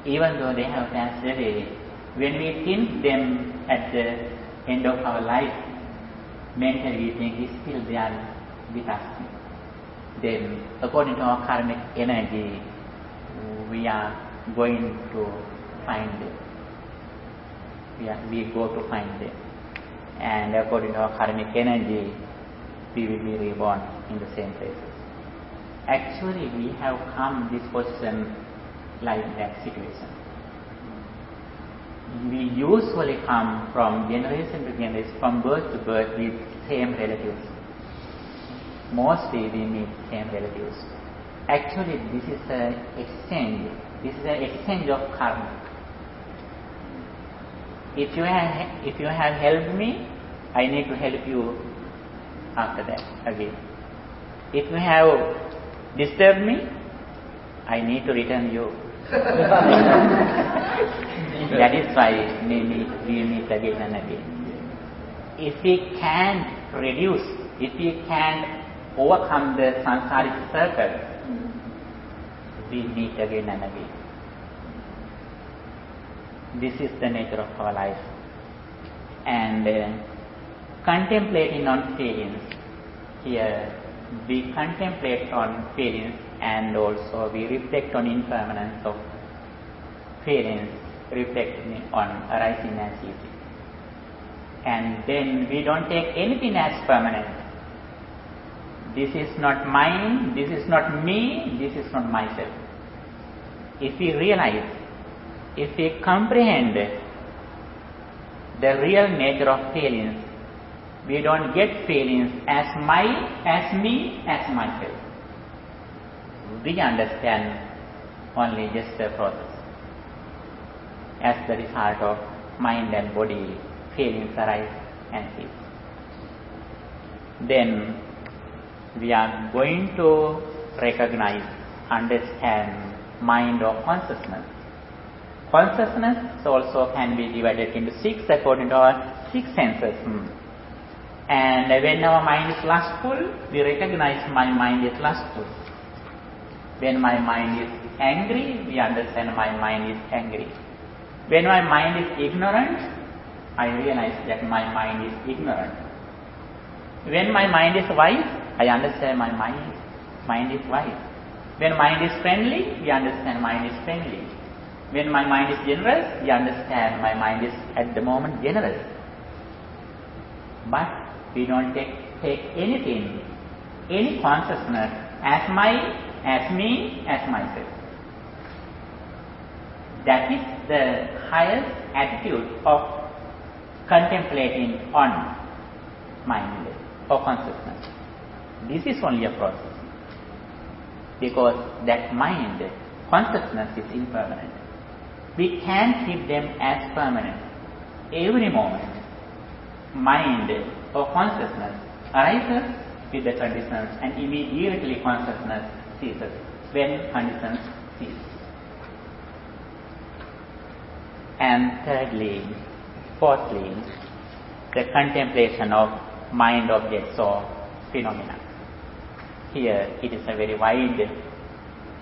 Even though they have passed away, when we think them at the end of our life, mentally we think it's still there with us. Then, according to our karmic energy, we are going to find them. We go to find them. And according to our karmic energy, we will be reborn in the same places. Actually, we have come this position like that situation. We usually come from generation to generation, from birth to birth with same relatives. Mostly we meet same relatives. Actually, this is an exchange. This is an exchange of karma. If you have helped me, I need to help you after that again. If you have disturbed me, I need to return you. That is why we meet again and again. If we can reduce, if we can overcome the samsaric circle, we meet again and again. This is the nature of our life. And contemplating on feelings, here we contemplate on feelings and also we reflect on impermanence of feelings, reflecting on arising and ceasing. And then we don't take anything as permanent. This is not mine, this is not me, this is not myself. If we realize, if we comprehend the real nature of feelings, we don't get feelings as mine, as me, as myself. We understand only just the process. As the result of mind and body, feelings arise and cease. Then we are going to recognize, understand mind or consciousness. Consciousness also can be divided into 6 according to our 6 senses. And when our mind is lustful, we recognize my mind is lustful. When my mind is angry, we understand my mind is angry. When my mind is ignorant, I realize that my mind is ignorant. When my mind is wise, I understand my mind is wise. When mind is friendly, we understand mind is friendly. When my mind is generous, we understand my mind is at the moment generous. But we don't take anything, any consciousness as mine, as me, as myself. That is the highest attitude of contemplating on mind or consciousness. This is only a process. Because that mind, consciousness is impermanent. We can keep them as permanent. Every moment, mind or consciousness arises with the conditions and immediately consciousness ceases when conditions cease. And thirdly, fourthly, the contemplation of mind objects or phenomena. Here it is a very wide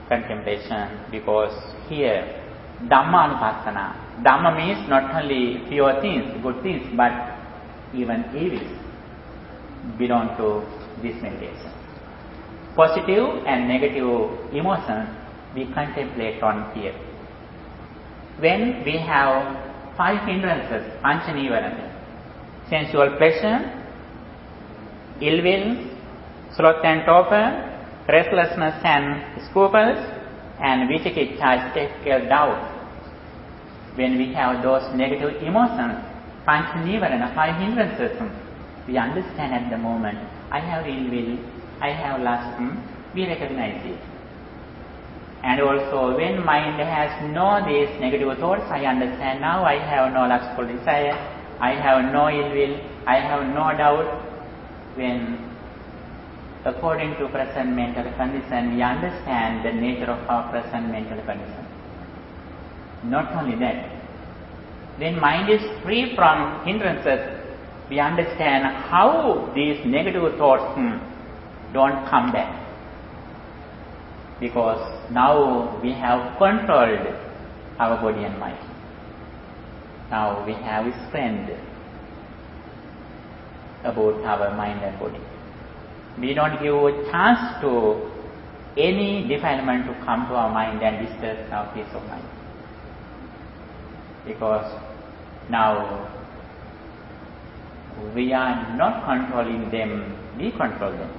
contemplation because here Dhammanupassana. Dhamma means not only pure things, good things, but even evils belong to this meditation. Positive and negative emotions we contemplate on here. When we have 5 hindrances, panchanivarana, sensual pleasure, ill will, sloth and torpor, restlessness and scruples, and vicikiccha, skeptical doubt. When we have those negative emotions, panchanivarana, 5 hindrances, we understand at the moment, I have ill will, I have lust, we recognize it. And also when mind has no these negative thoughts, I understand now I have no lustful desire, I have no ill will, I have no doubt. When according to present mental condition, we understand the nature of our present mental condition. Not only that, when mind is free from hindrances, we understand how these negative thoughts don't come back. Because now we have controlled our body and mind. Now we have strength about our mind and body. We don't give a chance to any defilement to come to our mind and disturb our peace of mind. Because now we are not controlling them, we control them.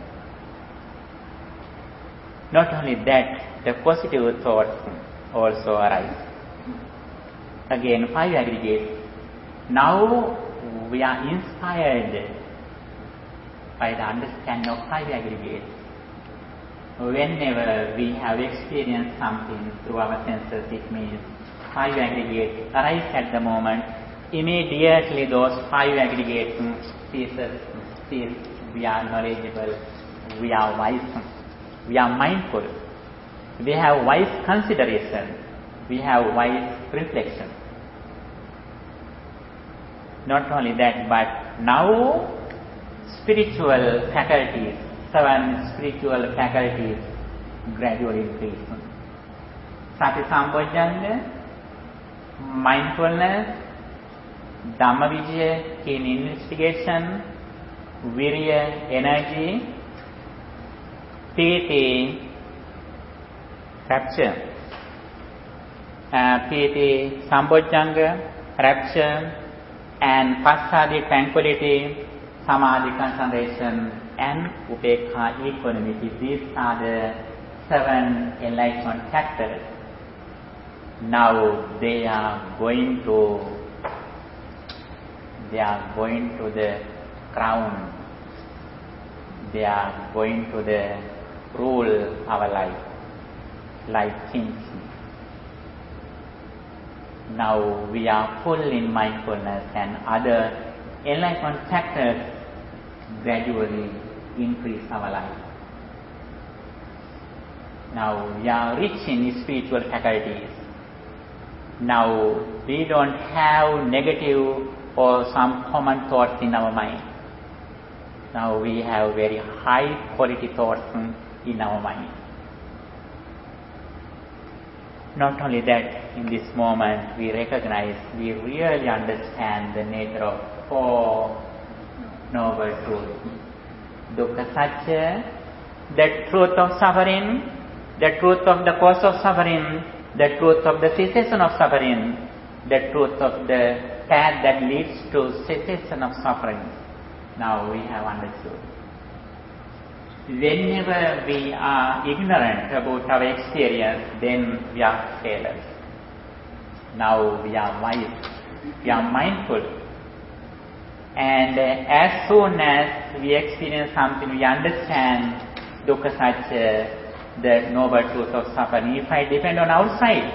Not only that, the positive thoughts also arise. Again, 5 aggregates. Now we are inspired by the understanding of 5 aggregates. Whenever we have experienced something through our senses, it means 5 aggregates arise at the moment. Immediately those 5 aggregates ceases. We are knowledgeable, we are wise, we are mindful, we have wise consideration, we have wise reflection. Not only that, but now spiritual faculties, 7 spiritual faculties gradually increase. Sati Sambojjhanga, mindfulness, Dhammavijaya, keen investigation, Virya, energy, Piti, rapture, Piti, Sambojjhanga, rapture, and Passaddhi, tranquility, Samadhi, concentration, and Upekkha, equanimity. These are the 7 enlightenment factors. Now they are going to the crown. They are going to the rule our life, like kings. Now we are full in mindfulness, and other enlightenment factors gradually increase our life. Now we are rich in spiritual faculties. Now we don't have negative or some common thoughts in our mind. Now we have very high quality thoughts in our mind. Not only that, in this moment we recognize, we really understand the nature of 4 noble truths. Dukkha Satya, the truth of suffering, the truth of the cause of suffering, the truth of the cessation of suffering, the truth of the path that leads to cessation of suffering. Now we have understood. Whenever we are ignorant about our experience, then we are careless. Now we are wise, we are mindful. And as soon as we experience something, we understand Dukkha Satya, the noble truth of suffering. If I depend on outside,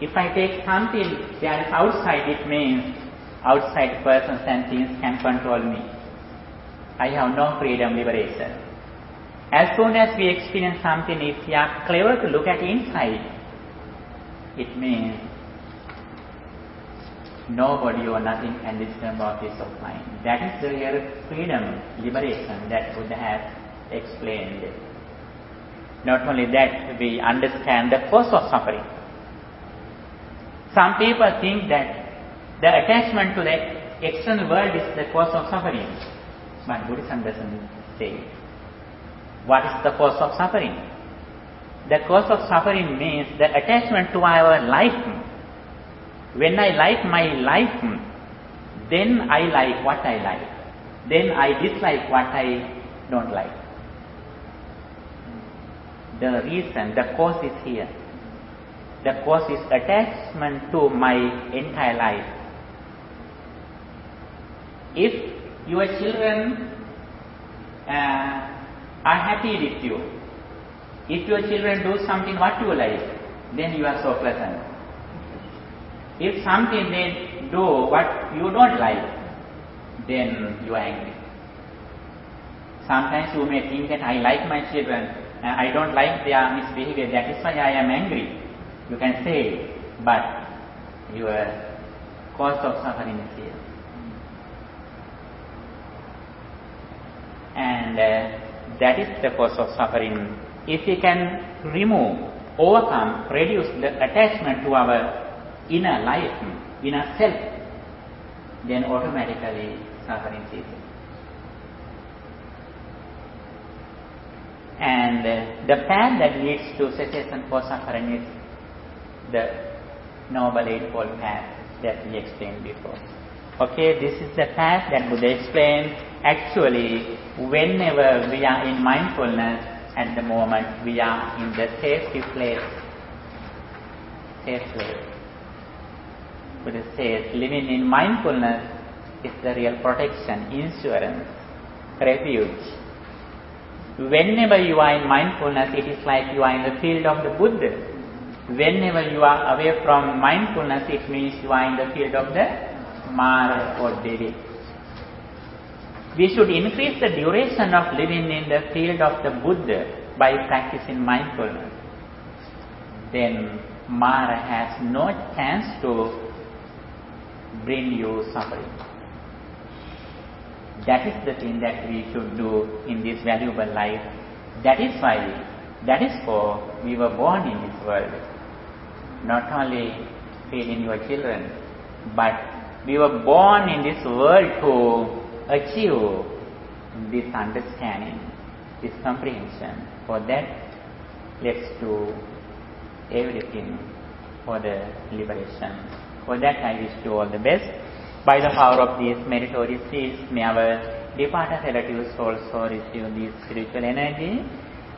if I take something that is outside, it means outside persons and things can control me. I have no freedom, liberation. As soon as we experience something, if we are clever to look at inside, it means nobody or nothing can disturb our peace of mind. That is the real freedom, liberation that Buddha has explained. Not only that, we understand the cause of suffering. Some people think that the attachment to the external world is the cause of suffering. But Buddhism doesn't say it. What is the cause of suffering? The cause of suffering means the attachment to our life. When I like my life, then I like what I like. Then I dislike what I don't like. The reason, the cause is here. The cause is attachment to my entire life. If your children are happy with you, if your children do something what you like, then you are so pleasant. If something they do what you don't like, then you are angry. Sometimes you may think that I like my children, and I don't like their misbehavior, that is why I am angry. You can say it, but your cause of suffering is here. And that is the cause of suffering. If we can remove, overcome, reduce the attachment to our inner life, inner self, then automatically suffering ceases. And the path that leads to cessation for suffering is the Noble Eightfold Path that we explained before. Okay, this is the path that Buddha explained. Actually, whenever we are in mindfulness, at the moment we are in the safety place. Safe place. Buddha says, living in mindfulness is the real protection, insurance, refuge. Whenever you are in mindfulness, it is like you are in the field of the Buddha. Whenever you are away from mindfulness, it means you are in the field of the Mara or Devi. We should increase the duration of living in the field of the Buddha by practicing mindfulness. Then Mara has no chance to bring you suffering. That is the thing that we should do in this valuable life. That is why, that is for we were born in this world. Not only feeding your children, but we were born in this world to achieve this understanding, this comprehension. For that, let's do everything for the liberation. For that, I wish you all the best. By the power of these meritorious seeds, may our departed relatives also receive this spiritual energy.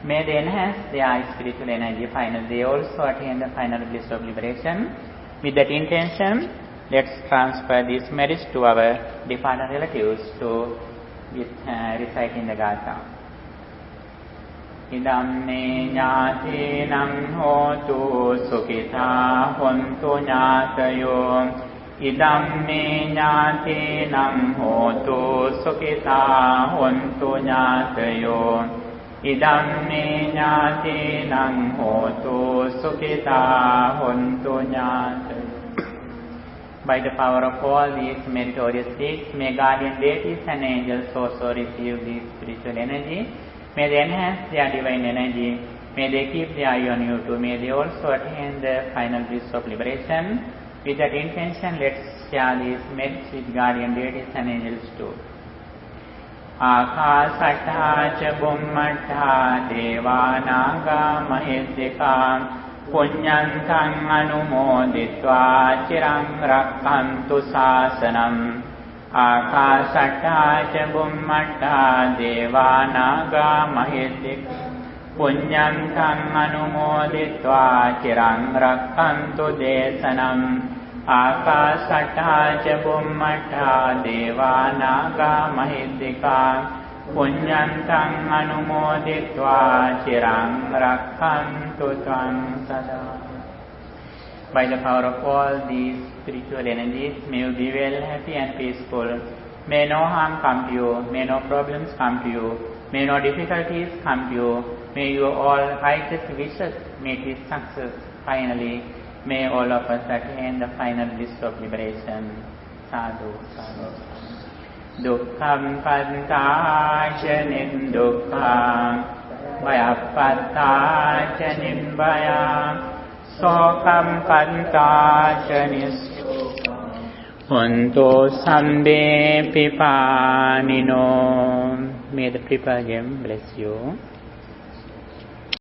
May they enhance their spiritual energy. Finally, they also attain the final bliss of liberation. With that intention, let's transfer these merits to our departed relatives to recite in the Gatha. Idam me ñātīnaṁ hotu sukhitā hontu ñātayo. Idam me ñātīnaṁ hotu sukhitā hontu ñātayo. Idam me ñātīnaṁ hotu sukhitā hontu ñātayo. By the power of all these meritorious seeds, may guardian deities and angels also receive this spiritual energy. May they enhance their divine energy. May they keep their eye on you too. May they also attain the final bliss of liberation. With that intention, let's share these merits with guardian deities and angels too. Ākāsattā ca bummattā devānāgā mahiddikā puññantaṃ anumoditvā chiraṃ rakkantu sāsanam. Ākāsattā ca bummattā devānāgā mahiddikā puññantaṃ anumoditvā chiraṃ rakkantu desanam. Ākāsattā ca bummattā devānāgā mahiddikā puññantaṃ anumoditvā chiraṃ rakkantu tvaṃ sadā. By the power of all these spiritual energies, may you be well, happy and peaceful. May no harm come to you. May no problems come to you. May no difficulties come to you. May your all righteous wishes meet with success. Finally, may all of us attain the final bliss of liberation. Sadhu, sadhu. Dukkham pantāca nindukkham vayappattā ca nimbhayam sokam pantāca nisukkham honto sambe pipānino. May the Pripagam bless you.